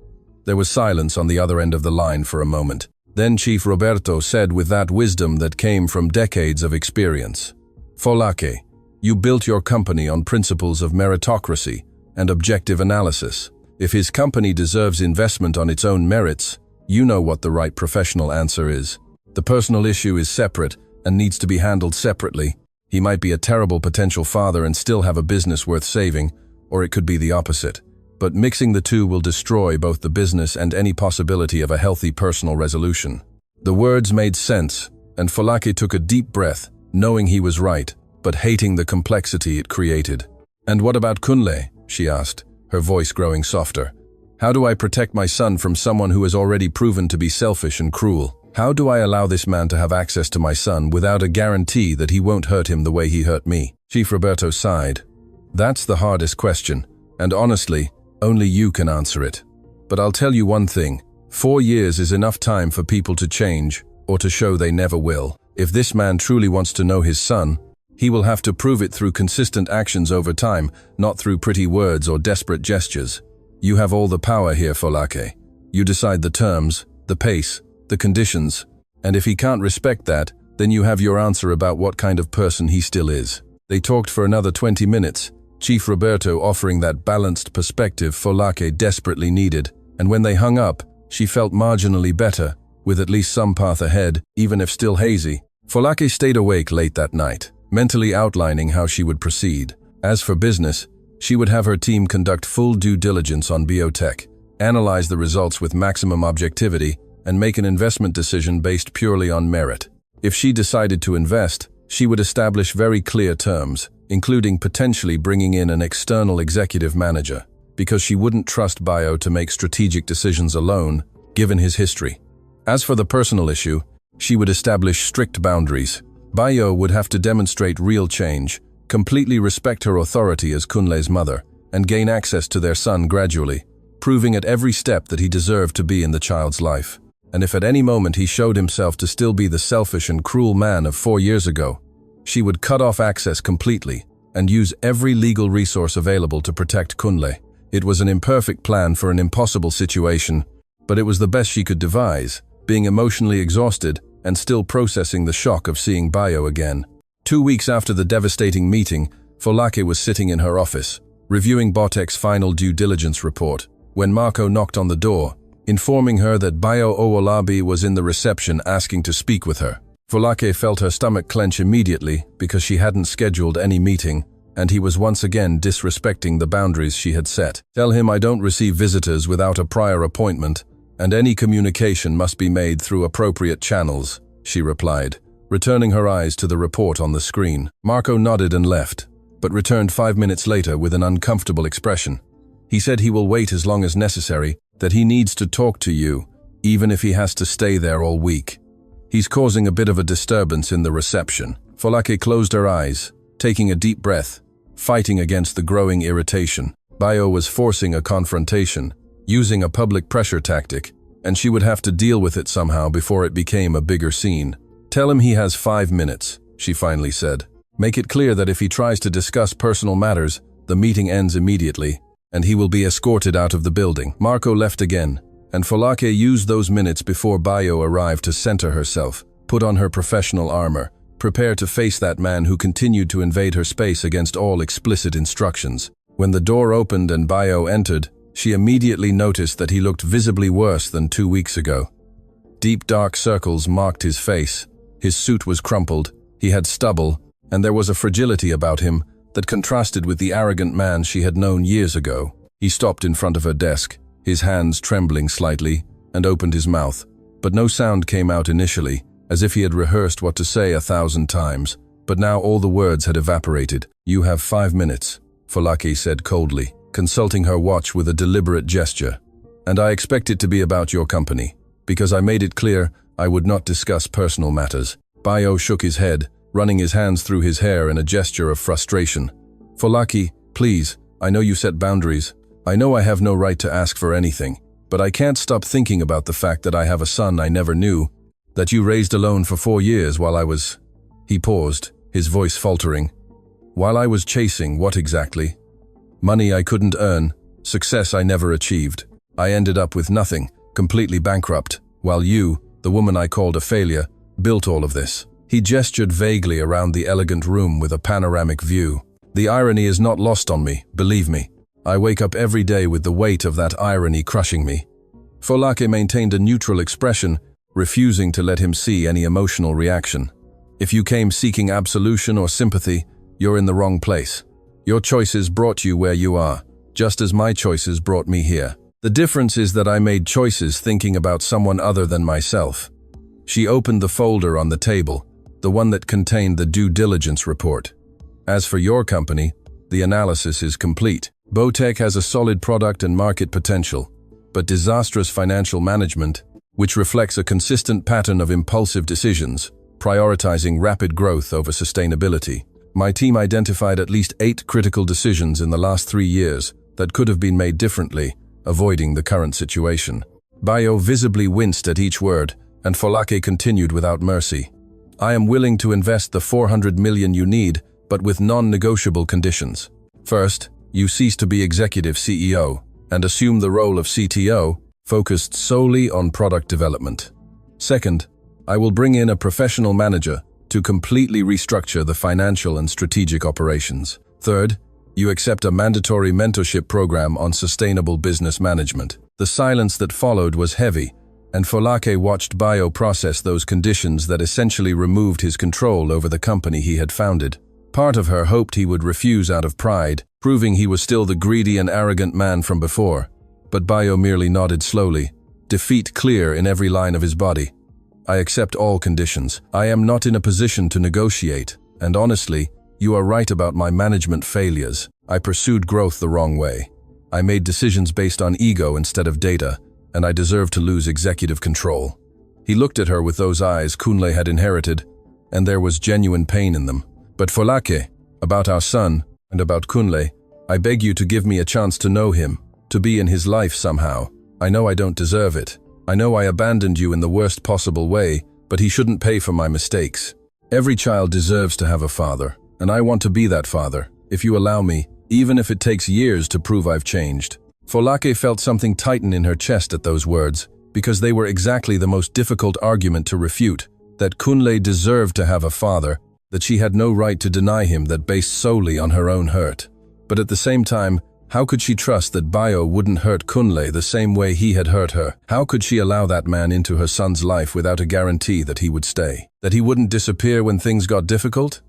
There was silence on the other end of the line for a moment. Then Chief Roberto said with that wisdom that came from decades of experience, "Folake, you built your company on principles of meritocracy and objective analysis. If his company deserves investment on its own merits, you know what the right professional answer is. The personal issue is separate and needs to be handled separately. He might be a terrible potential father and still have a business worth saving, or it could be the opposite. But mixing the two will destroy both the business and any possibility of a healthy personal resolution." The words made sense, and Folake took a deep breath, knowing he was right, but hating the complexity it created. "And what about Kunle?" she asked, her voice growing softer. "How do I protect my son from someone who has already proven to be selfish and cruel? How do I allow this man to have access to my son without a guarantee that he won't hurt him the way he hurt me?" Chief Roberto sighed. "That's the hardest question, and honestly, only you can answer it. But I'll tell you one thing, 4 years is enough time for people to change, or to show they never will. If this man truly wants to know his son, he will have to prove it through consistent actions over time, not through pretty words or desperate gestures. You have all the power here, Folake. You decide the terms, the pace, the conditions, and if he can't respect that, then you have your answer about what kind of person he still is." They talked for another 20 minutes, Chief Roberto offering that balanced perspective Folake desperately needed, and when they hung up, she felt marginally better, with at least some path ahead, even if still hazy. Folake stayed awake late that night, mentally outlining how she would proceed. As for business, she would have her team conduct full due diligence on biotech, analyze the results with maximum objectivity, and make an investment decision based purely on merit. If she decided to invest, she would establish very clear terms, including potentially bringing in an external executive manager, because she wouldn't trust Bayo to make strategic decisions alone, given his history. As for the personal issue, she would establish strict boundaries. Bayo would have to demonstrate real change, completely respect her authority as Kunle's mother, and gain access to their son gradually, proving at every step that he deserved to be in the child's life. And if at any moment he showed himself to still be the selfish and cruel man of 4 years ago, she would cut off access completely and use every legal resource available to protect Kunle. It was an imperfect plan for an impossible situation, but it was the best she could devise, being emotionally exhausted and still processing the shock of seeing Bayo again. 2 weeks after the devastating meeting, Folake was sitting in her office, reviewing Botech's final due diligence report, when Marco knocked on the door, informing her that Bayo Owolabi was in the reception asking to speak with her. Folake felt her stomach clench immediately because she hadn't scheduled any meeting, and he was once again disrespecting the boundaries she had set. "Tell him I don't receive visitors without a prior appointment, and any communication must be made through appropriate channels," she replied, returning her eyes to the report on the screen. Marco nodded and left, but returned 5 minutes later with an uncomfortable expression. He said he will wait as long as necessary, that he needs to talk to you, even if he has to stay there all week. He's causing a bit of a disturbance in the reception. Folake closed her eyes, taking a deep breath, fighting against the growing irritation. Bayo was forcing a confrontation, using a public pressure tactic, and she would have to deal with it somehow before it became a bigger scene. "Tell him he has 5 minutes, she finally said. "Make it clear that if he tries to discuss personal matters, the meeting ends immediately, and he will be escorted out of the building." Marco left again, and Folake used those minutes before Bayo arrived to center herself, put on her professional armor, Prepare to face that man who continued to invade her space against all explicit instructions. When the door opened and Bio entered, she immediately noticed that he looked visibly worse than 2 weeks ago. Deep dark circles marked his face, his suit was crumpled, he had stubble, and there was a fragility about him that contrasted with the arrogant man she had known years ago. He stopped in front of her desk, his hands trembling slightly, and opened his mouth, but no sound came out initially, as if he had rehearsed what to say 1,000 times, but now all the words had evaporated. "You have 5 minutes," Folake said coldly, consulting her watch with a deliberate gesture. "And I expect it to be about your company, because I made it clear I would not discuss personal matters." Bio shook his head, running his hands through his hair in a gesture of frustration. "Folake, please, I know you set boundaries. I know I have no right to ask for anything, but I can't stop thinking about the fact that I have a son I never knew, that you raised alone for 4 years while I was—" He paused, his voice faltering. "While I was chasing what exactly? Money I couldn't earn, success I never achieved. I ended up with nothing, completely bankrupt, while you, the woman I called a failure, built all of this." He gestured vaguely around the elegant room with a panoramic view. "The irony is not lost on me, believe me. I wake up every day with the weight of that irony crushing me." Folake maintained a neutral expression, refusing to let him see any emotional reaction. "If you came seeking absolution or sympathy, you're in the wrong place. Your choices brought you where you are, just as my choices brought me here. The difference is that I made choices thinking about someone other than myself." She opened the folder on the table, the one that contained the due diligence report. "As for your company, the analysis is complete. Botech has a solid product and market potential, but disastrous financial management, which reflects a consistent pattern of impulsive decisions, prioritizing rapid growth over sustainability. My team identified at least 8 critical decisions in the last 3 years that could have been made differently, avoiding the current situation." Bio visibly winced at each word, and Folake continued without mercy. "I am willing to invest the 400 million you need, but with non-negotiable conditions. First, you cease to be executive CEO and assume the role of CTO, focused solely on product development. Second, I will bring in a professional manager to completely restructure the financial and strategic operations. Third, you accept a mandatory mentorship program on sustainable business management." The silence that followed was heavy, and Folake watched Bio process those conditions that essentially removed his control over the company he had founded. Part of her hoped he would refuse out of pride, proving he was still the greedy and arrogant man from before. But Bio merely nodded slowly, defeat clear in every line of his body. "I accept all conditions. I am not in a position to negotiate, and honestly, you are right about my management failures. I pursued growth the wrong way. I made decisions based on ego instead of data, and I deserve to lose executive control." He looked at her with those eyes Kunle had inherited, and there was genuine pain in them. "But Folake, about our son, and about Kunle, I beg you to give me a chance to know him, to be in his life somehow. I know I don't deserve it. I know I abandoned you in the worst possible way, but he shouldn't pay for my mistakes. Every child deserves to have a father, and I want to be that father, if you allow me, even if it takes years to prove I've changed." Folake felt something tighten in her chest at those words, because they were exactly the most difficult argument to refute, that Kunle deserved to have a father, that she had no right to deny him that based solely on her own hurt. But at the same time, how could she trust that Bio wouldn't hurt Kunle the same way he had hurt her? How could she allow that man into her son's life without a guarantee that he would stay? That he wouldn't disappear when things got difficult?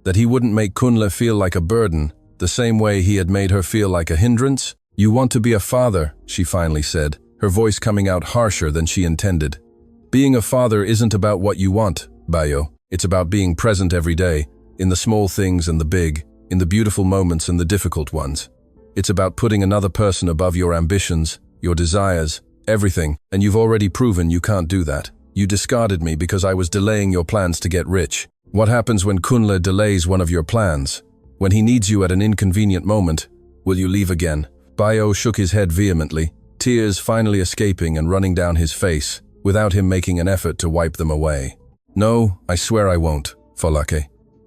That he wouldn't make Kunle feel like a burden, the same way he had made her feel like a hindrance? "You want to be a father," she finally said, her voice coming out harsher than she intended. "Being a father isn't about what you want, Bio. It's about being present every day, in the small things and the big, in the beautiful moments and the difficult ones. It's about putting another person above your ambitions, your desires, everything, and you've already proven you can't do that. You discarded me because I was delaying your plans to get rich. What happens when Kunle delays one of your plans? When he needs you at an inconvenient moment, will you leave again?" Bio shook his head vehemently, tears finally escaping and running down his face, without him making an effort to wipe them away. "No, I swear I won't, Folake.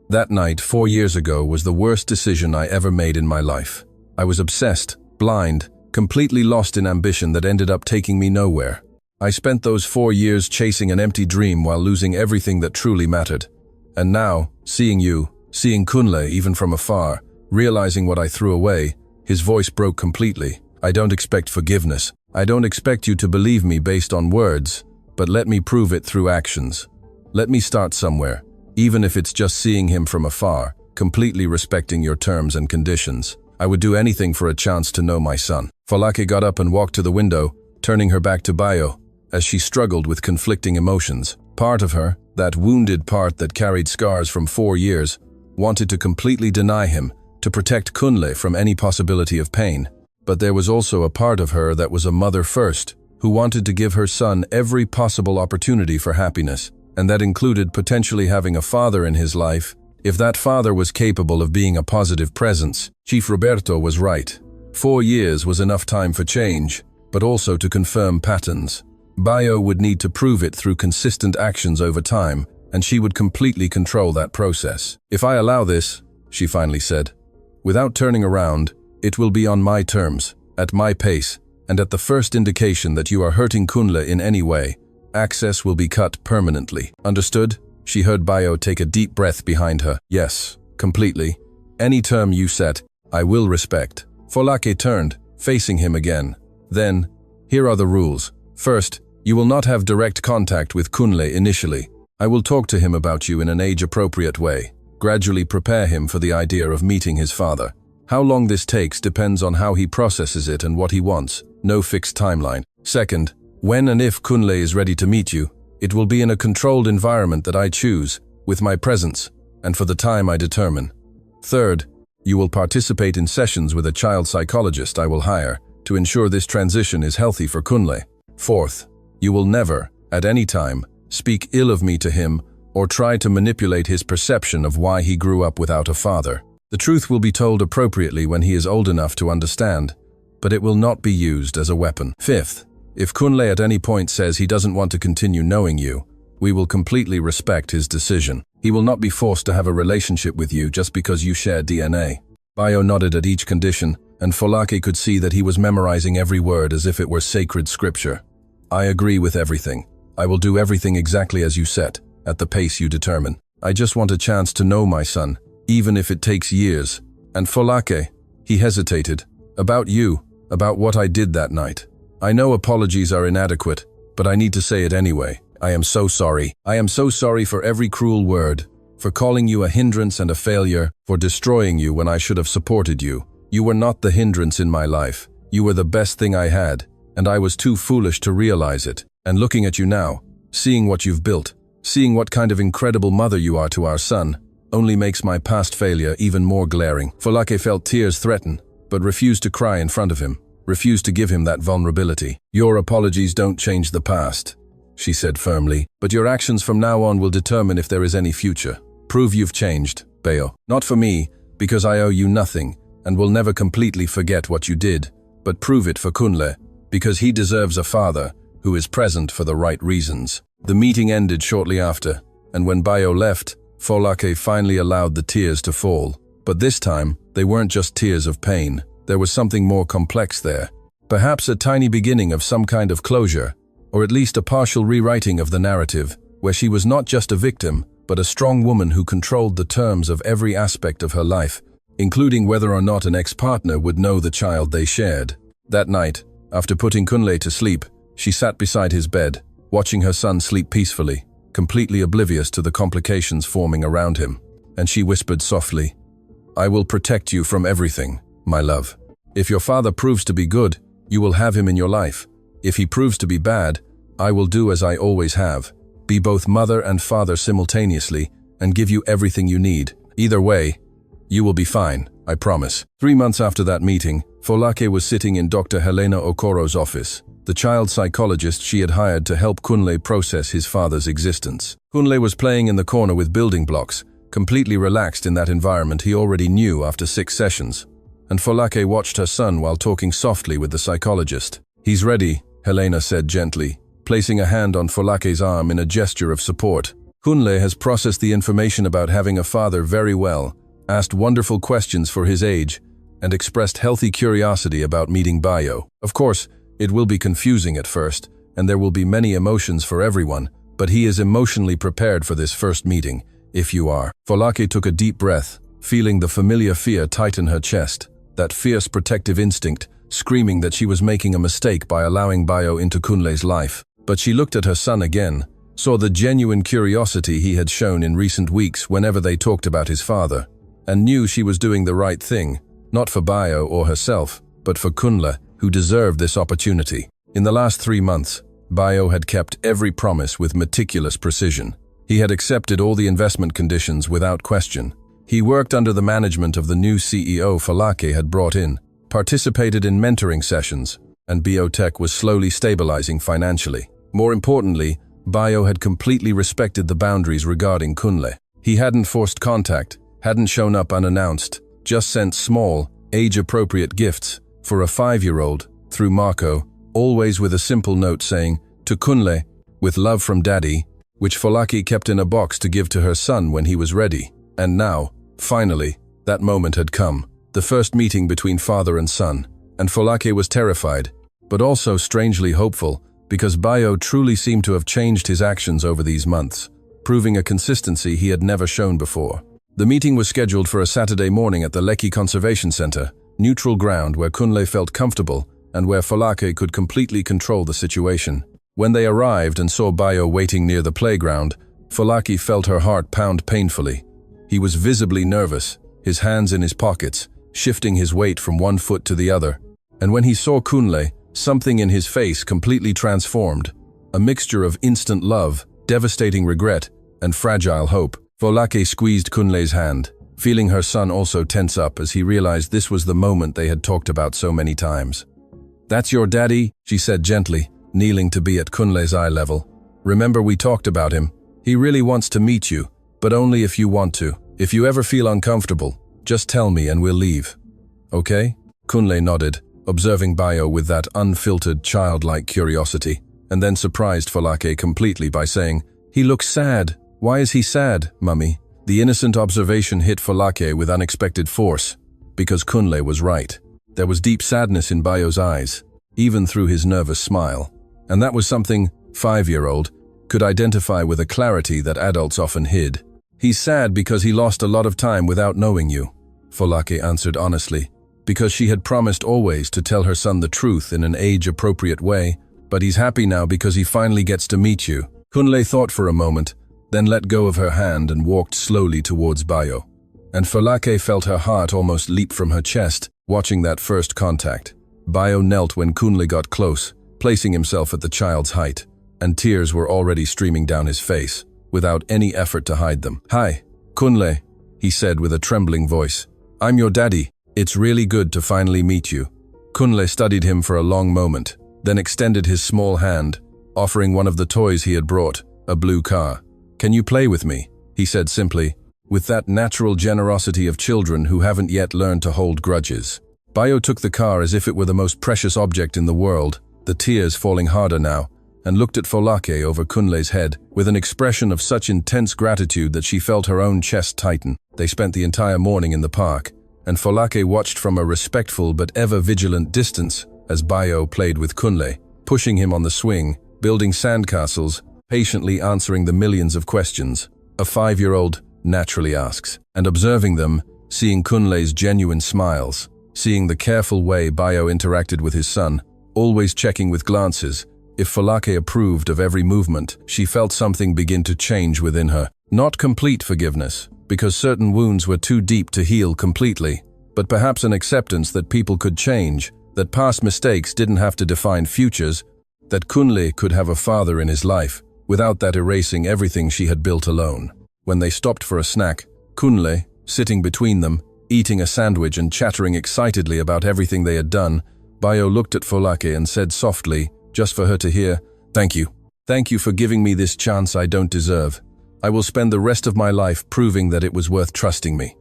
That night 4 years ago was the worst decision I ever made in my life. I was obsessed, blind, completely lost in ambition that ended up taking me nowhere. I spent those 4 years chasing an empty dream while losing everything that truly mattered. And now, seeing Kunle even from afar, realizing what I threw away, his voice broke completely. I don't expect forgiveness. I don't expect you to believe me based on words, but let me prove it through actions. Let me start somewhere, even if it's just seeing him from afar, completely respecting your terms and conditions. I would do anything for a chance to know my son. Folake got up and walked to the window, turning her back to Bayo, as she struggled with conflicting emotions. Part of her, that wounded part that carried scars from 4 years, wanted to completely deny him, to protect Kunle from any possibility of pain. But there was also a part of her that was a mother first, who wanted to give her son every possible opportunity for happiness, and that included potentially having a father in his life, if that father was capable of being a positive presence. Chief Roberto was right. 4 years was enough time for change, but also to confirm patterns. Bayo would need to prove it through consistent actions over time, and she would completely control that process. If I allow this, she finally said, without turning around, it will be on my terms, at my pace, and at the first indication that you are hurting Kunle in any way, access will be cut permanently. Understood? She heard Bayo take a deep breath behind her. Yes, completely. Any term you set, I will respect. Folake turned, facing him again. Then, here are the rules. First, you will not have direct contact with Kunle initially. I will talk to him about you in an age-appropriate way. Gradually prepare him for the idea of meeting his father. How long this takes depends on how he processes it and what he wants. No fixed timeline. Second, when and if Kunle is ready to meet you, it will be in a controlled environment that I choose, with my presence, and for the time I determine. Third, you will participate in sessions with a child psychologist I will hire to ensure this transition is healthy for Kunle. Fourth, you will never, at any time, speak ill of me to him or try to manipulate his perception of why he grew up without a father. The truth will be told appropriately when he is old enough to understand, but it will not be used as a weapon. Fifth, if Kunle at any point says he doesn't want to continue knowing you, we will completely respect his decision. He will not be forced to have a relationship with you just because you share DNA. Bayo nodded at each condition, and Folake could see that he was memorizing every word as if it were sacred scripture. I agree with everything. I will do everything exactly as you set, at the pace you determine. I just want a chance to know my son, even if it takes years. And Folake, he hesitated, about you, about what I did that night. I know apologies are inadequate, but I need to say it anyway. I am so sorry. I am so sorry for every cruel word, for calling you a hindrance and a failure, for destroying you when I should have supported you. You were not the hindrance in my life. You were the best thing I had, and I was too foolish to realize it. And looking at you now, seeing what you've built, seeing what kind of incredible mother you are to our son, only makes my past failure even more glaring. Folake felt tears threaten, but refused to cry in front of him, refused to give him that vulnerability. Your apologies don't change the past, she said firmly, but your actions from now on will determine if there is any future. Prove you've changed, Bayo. Not for me, because I owe you nothing, and will never completely forget what you did, but prove it for Kunle, because he deserves a father who is present for the right reasons. The meeting ended shortly after, and when Bayo left, Folake finally allowed the tears to fall. But this time, they weren't just tears of pain. There was something more complex there. Perhaps a tiny beginning of some kind of closure, or at least a partial rewriting of the narrative, where she was not just a victim, but a strong woman who controlled the terms of every aspect of her life, including whether or not an ex-partner would know the child they shared. That night, after putting Kunle to sleep, she sat beside his bed, watching her son sleep peacefully, completely oblivious to the complications forming around him, and she whispered softly, I will protect you from everything, my love. If your father proves to be good, you will have him in your life. If he proves to be bad, I will do as I always have, be both mother and father simultaneously, and give you everything you need. Either way, you will be fine, I promise. 3 months after that meeting, Folake was sitting in Dr. Helena Okoro's office, the child psychologist she had hired to help Kunle process his father's existence. Kunle was playing in the corner with building blocks, completely relaxed in that environment he already knew after 6 sessions. And Folake watched her son while talking softly with the psychologist. He's ready, Helena said gently, placing a hand on Folake's arm in a gesture of support. Kunle has processed the information about having a father very well, asked wonderful questions for his age, and expressed healthy curiosity about meeting Bayo. Of course, it will be confusing at first, and there will be many emotions for everyone, but he is emotionally prepared for this first meeting. if you are. Folake took a deep breath, feeling the familiar fear tighten her chest, that fierce protective instinct, screaming that she was making a mistake by allowing Bayo into Kunle's life. But she looked at her son again, saw the genuine curiosity he had shown in recent weeks whenever they talked about his father, and knew she was doing the right thing, not for Bayo or herself, but for Kunle, who deserved this opportunity. In the last 3 months, Bayo had kept every promise with meticulous precision. He had accepted all the investment conditions without question. He worked under the management of the new CEO Folake had brought in, participated in mentoring sessions, and biotech was slowly stabilizing financially. More importantly, Bayo had completely respected the boundaries regarding Kunle. He hadn't forced contact, hadn't shown up unannounced, just sent small, age-appropriate gifts for a 5-year-old through Marco, always with a simple note saying, "To Kunle, with love from Daddy," which Folake kept in a box to give to her son when he was ready. And now, finally, that moment had come, the first meeting between father and son, and Folake was terrified, but also strangely hopeful, because Bayo truly seemed to have changed his actions over these months, proving a consistency he had never shown before. The meeting was scheduled for a Saturday morning at the Lekki Conservation Center, neutral ground where Kunle felt comfortable and where Folake could completely control the situation. When they arrived and saw Bayo waiting near the playground, Folake felt her heart pound painfully. He was visibly nervous, his hands in his pockets, shifting his weight from one foot to the other. And when he saw Kunle, something in his face completely transformed, a mixture of instant love, devastating regret, and fragile hope. Folake squeezed Kunle's hand, feeling her son also tense up as he realized this was the moment they had talked about so many times. "That's your daddy," she said gently, kneeling to be at Kunle's eye level. "Remember we talked about him. He really wants to meet you, but only if you want to. If you ever feel uncomfortable, just tell me and we'll leave. Okay?" Kunle nodded, observing Bayo with that unfiltered, childlike curiosity, and then surprised Folake completely by saying, "He looks sad. Why is he sad, Mummy?" The innocent observation hit Folake with unexpected force, because Kunle was right. There was deep sadness in Bayo's eyes, even through his nervous smile, and that was something 5-year-old could identify with a clarity that adults often hid. "He's sad because he lost a lot of time without knowing you," Folake answered honestly, because she had promised always to tell her son the truth in an age-appropriate way, but he's happy now because he finally gets to meet you. Kunle thought for a moment, then let go of her hand and walked slowly towards Bayo. And Folake felt her heart almost leap from her chest, watching that first contact. Bayo knelt when Kunle got close, placing himself at the child's height, and tears were already streaming down his face, without any effort to hide them. "Hi, Kunle," he said with a trembling voice. "I'm your daddy. It's really good to finally meet you." Kunle studied him for a long moment, then extended his small hand, offering one of the toys he had brought, a blue car. "Can you play with me?" he said simply, with that natural generosity of children who haven't yet learned to hold grudges. Bayo took the car as if it were the most precious object in the world, the tears falling harder now, and looked at Folake over Kunle's head with an expression of such intense gratitude that she felt her own chest tighten. They spent the entire morning in the park, and Folake watched from a respectful but ever vigilant distance as Bayo played with Kunle, pushing him on the swing, building sandcastles, patiently answering the millions of questions a 5-year-old naturally asks, and observing them, seeing Kunle's genuine smiles, seeing the careful way Bayo interacted with his son, always checking with glances. If Folake approved of every movement, she felt something begin to change within her. Not complete forgiveness, because certain wounds were too deep to heal completely, but perhaps an acceptance that people could change, that past mistakes didn't have to define futures, that Kunle could have a father in his life, without that erasing everything she had built alone. When they stopped for a snack, Kunle, sitting between them, eating a sandwich and chattering excitedly about everything they had done, Bayo looked at Folake and said softly, just for her to hear, "Thank you. Thank you for giving me this chance I don't deserve. I will spend the rest of my life proving that it was worth trusting me."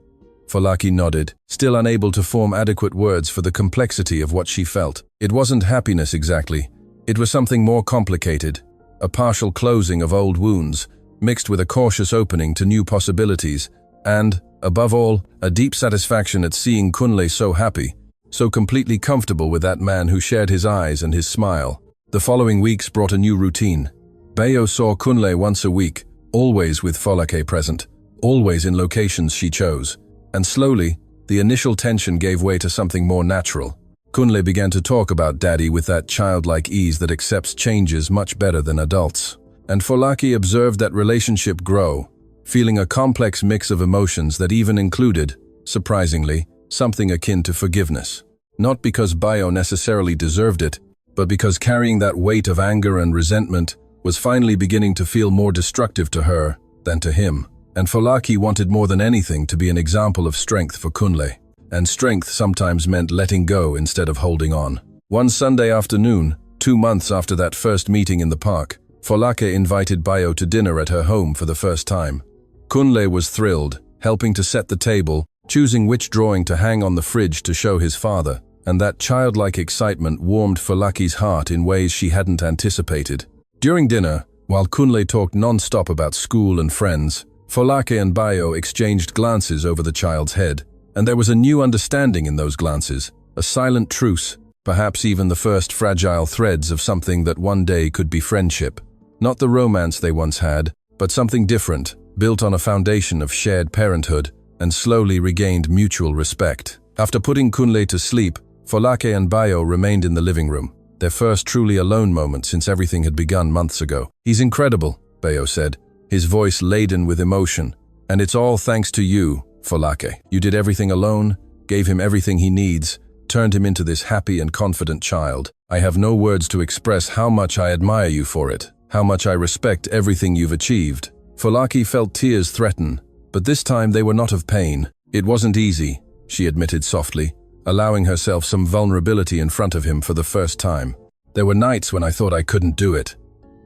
Folake nodded, still unable to form adequate words for the complexity of what she felt. It wasn't happiness exactly. It was something more complicated, a partial closing of old wounds, mixed with a cautious opening to new possibilities, and, above all, a deep satisfaction at seeing Kunle so happy, so completely comfortable with that man who shared his eyes and his smile. The following weeks brought a new routine. Bayo saw Kunle once a week, always with Folake present, always in locations she chose. And slowly, the initial tension gave way to something more natural. Kunle began to talk about Daddy with that childlike ease that accepts changes much better than adults. And Folake observed that relationship grow, feeling a complex mix of emotions that even included, surprisingly, something akin to forgiveness. Not because Bayo necessarily deserved it, but because carrying that weight of anger and resentment was finally beginning to feel more destructive to her than to him. And Folake wanted more than anything to be an example of strength for Kunle. And strength sometimes meant letting go instead of holding on. One Sunday afternoon, 2 months after that first meeting in the park, Folake invited Bayo to dinner at her home for the first time. Kunle was thrilled, helping to set the table, choosing which drawing to hang on the fridge to show his father, and that childlike excitement warmed Folake's heart in ways she hadn't anticipated. During dinner, while Kunle talked non-stop about school and friends, Folake and Bayo exchanged glances over the child's head, and there was a new understanding in those glances, a silent truce, perhaps even the first fragile threads of something that one day could be friendship. Not the romance they once had, but something different, built on a foundation of shared parenthood, and slowly regained mutual respect. After putting Kunle to sleep, Folake and Bayo remained in the living room, their first truly alone moment since everything had begun months ago. "He's incredible," Bayo said, his voice laden with emotion. "And it's all thanks to you, Folake. You did everything alone, gave him everything he needs, turned him into this happy and confident child. I have no words to express how much I admire you for it, how much I respect everything you've achieved." Folake felt tears threaten, but this time they were not of pain. "It wasn't easy," she admitted softly, allowing herself some vulnerability in front of him for the first time. "There were nights when I thought I couldn't do it.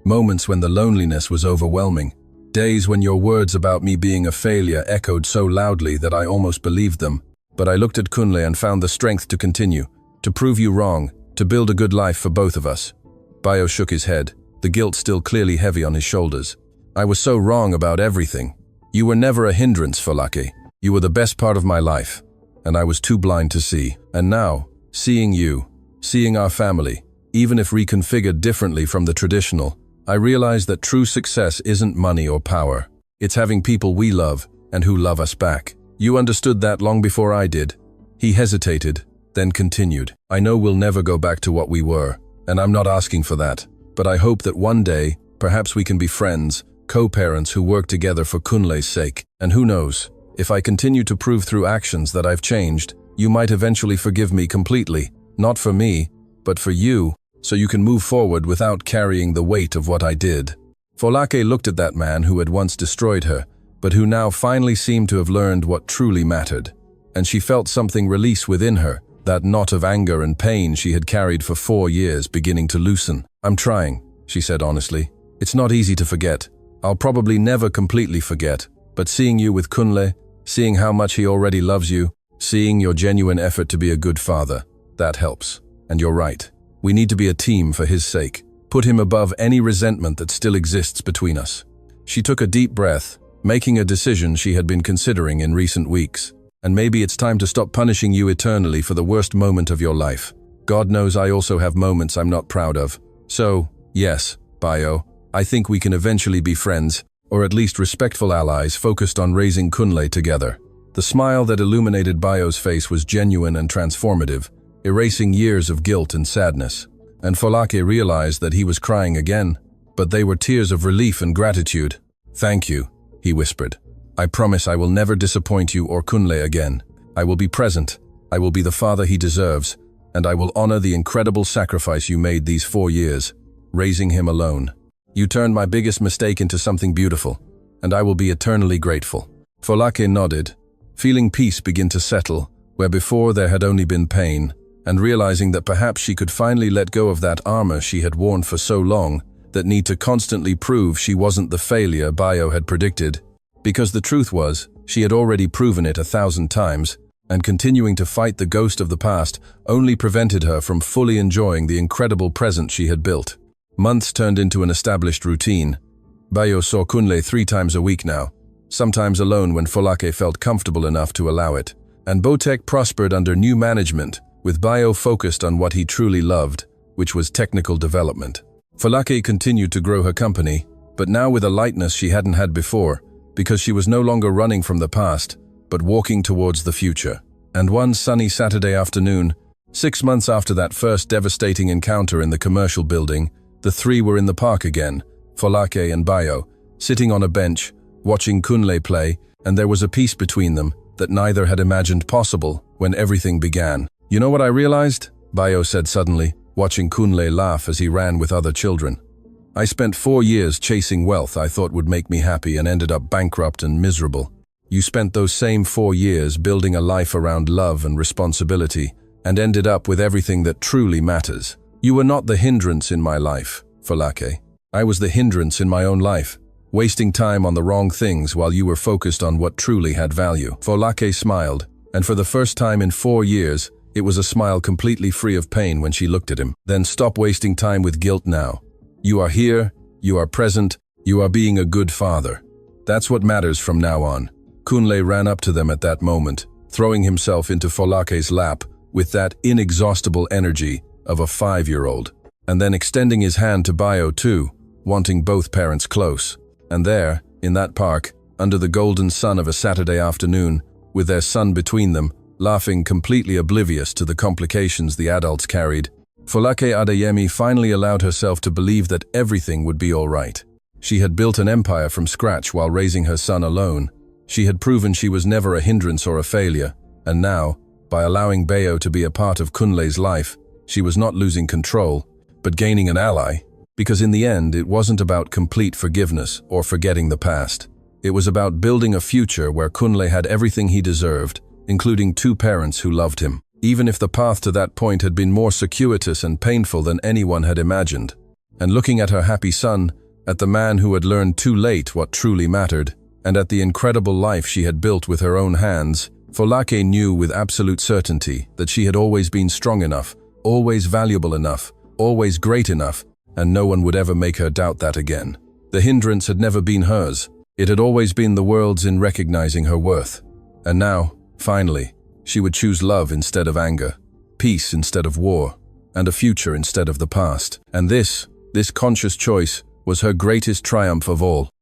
Moments when the loneliness was overwhelming. Days when your words about me being a failure echoed so loudly that I almost believed them. But I looked at Kunle and found the strength to continue, to prove you wrong, to build a good life for both of us." Bayo shook his head, the guilt still clearly heavy on his shoulders. "I was so wrong about everything. You were never a hindrance, Folake. You were the best part of my life, and I was too blind to see. And now, seeing you, seeing our family, even if reconfigured differently from the traditional, I realize that true success isn't money or power. It's having people we love and who love us back. You understood that long before I did." He hesitated, then continued. "I know we'll never go back to what we were, and I'm not asking for that. But I hope that one day, perhaps we can be friends, co-parents who work together for Kunle's sake. And who knows, if I continue to prove through actions that I've changed, you might eventually forgive me completely, not for me, but for you, so you can move forward without carrying the weight of what I did." Folake looked at that man who had once destroyed her, but who now finally seemed to have learned what truly mattered. And she felt something release within her, that knot of anger and pain she had carried for 4 years beginning to loosen. "I'm trying," she said honestly. "It's not easy to forget. I'll probably never completely forget, but seeing you with Kunle, seeing how much he already loves you, seeing your genuine effort to be a good father, that helps. And you're right. We need to be a team for his sake. Put him above any resentment that still exists between us." She took a deep breath, making a decision she had been considering in recent weeks. "And maybe it's time to stop punishing you eternally for the worst moment of your life. God knows I also have moments I'm not proud of. So, yes, Bayo, I think we can eventually be friends, or at least respectful allies focused on raising Kunle together." The smile that illuminated Bayo's face was genuine and transformative, erasing years of guilt and sadness. And Folake realized that he was crying again, but they were tears of relief and gratitude. "Thank you," he whispered. "I promise I will never disappoint you or Kunle again. I will be present, I will be the father he deserves, and I will honor the incredible sacrifice you made these 4 years, raising him alone. You turned my biggest mistake into something beautiful, and I will be eternally grateful." Folake nodded, feeling peace begin to settle, where before there had only been pain, and realizing that perhaps she could finally let go of that armor she had worn for so long, that need to constantly prove she wasn't the failure Bayo had predicted. Because the truth was, she had already proven it 1,000 times, and continuing to fight the ghost of the past only prevented her from fully enjoying the incredible present she had built. Months turned into an established routine. Bayo saw Kunle 3 times a week now, sometimes alone when Folake felt comfortable enough to allow it. And Botek prospered under new management, with Bayo focused on what he truly loved, which was technical development. Folake continued to grow her company, but now with a lightness she hadn't had before, because she was no longer running from the past, but walking towards the future. And one sunny Saturday afternoon, 6 months after that first devastating encounter in the commercial building, the three were in the park again, Folake and Bayo, sitting on a bench, watching Kunle play, and there was a peace between them that neither had imagined possible when everything began. "You know what I realized?" Bayo said suddenly, watching Kunle laugh as he ran with other children. "I spent 4 years chasing wealth I thought would make me happy and ended up bankrupt and miserable. You spent those same 4 years building a life around love and responsibility and ended up with everything that truly matters. You were not the hindrance in my life, Folake. I was the hindrance in my own life, wasting time on the wrong things while you were focused on what truly had value." Folake smiled, and for the first time in 4 years, it was a smile completely free of pain when she looked at him. "Then stop wasting time with guilt now. You are here, you are present, you are being a good father. That's what matters from now on." Kunle ran up to them at that moment, throwing himself into Folake's lap with that inexhaustible energy of a 5-year-old, and then extending his hand to Bayo too, wanting both parents close. And there, in that park, under the golden sun of a Saturday afternoon, with their son between them, laughing completely oblivious to the complications the adults carried, Folake Adeyemi finally allowed herself to believe that everything would be all right. She had built an empire from scratch while raising her son alone. She had proven she was never a hindrance or a failure, and now, by allowing Bayo to be a part of Kunle's life, she was not losing control, but gaining an ally, because in the end it wasn't about complete forgiveness or forgetting the past. It was about building a future where Kunle had everything he deserved, including 2 parents who loved him, even if the path to that point had been more circuitous and painful than anyone had imagined. And looking at her happy son, at the man who had learned too late what truly mattered, and at the incredible life she had built with her own hands, Folake knew with absolute certainty that she had always been strong enough, always valuable enough, always great enough, and no one would ever make her doubt that again. The hindrance had never been hers. It had always been the world's in recognizing her worth. And now, finally, she would choose love instead of anger, peace instead of war, and a future instead of the past. And this conscious choice was her greatest triumph of all.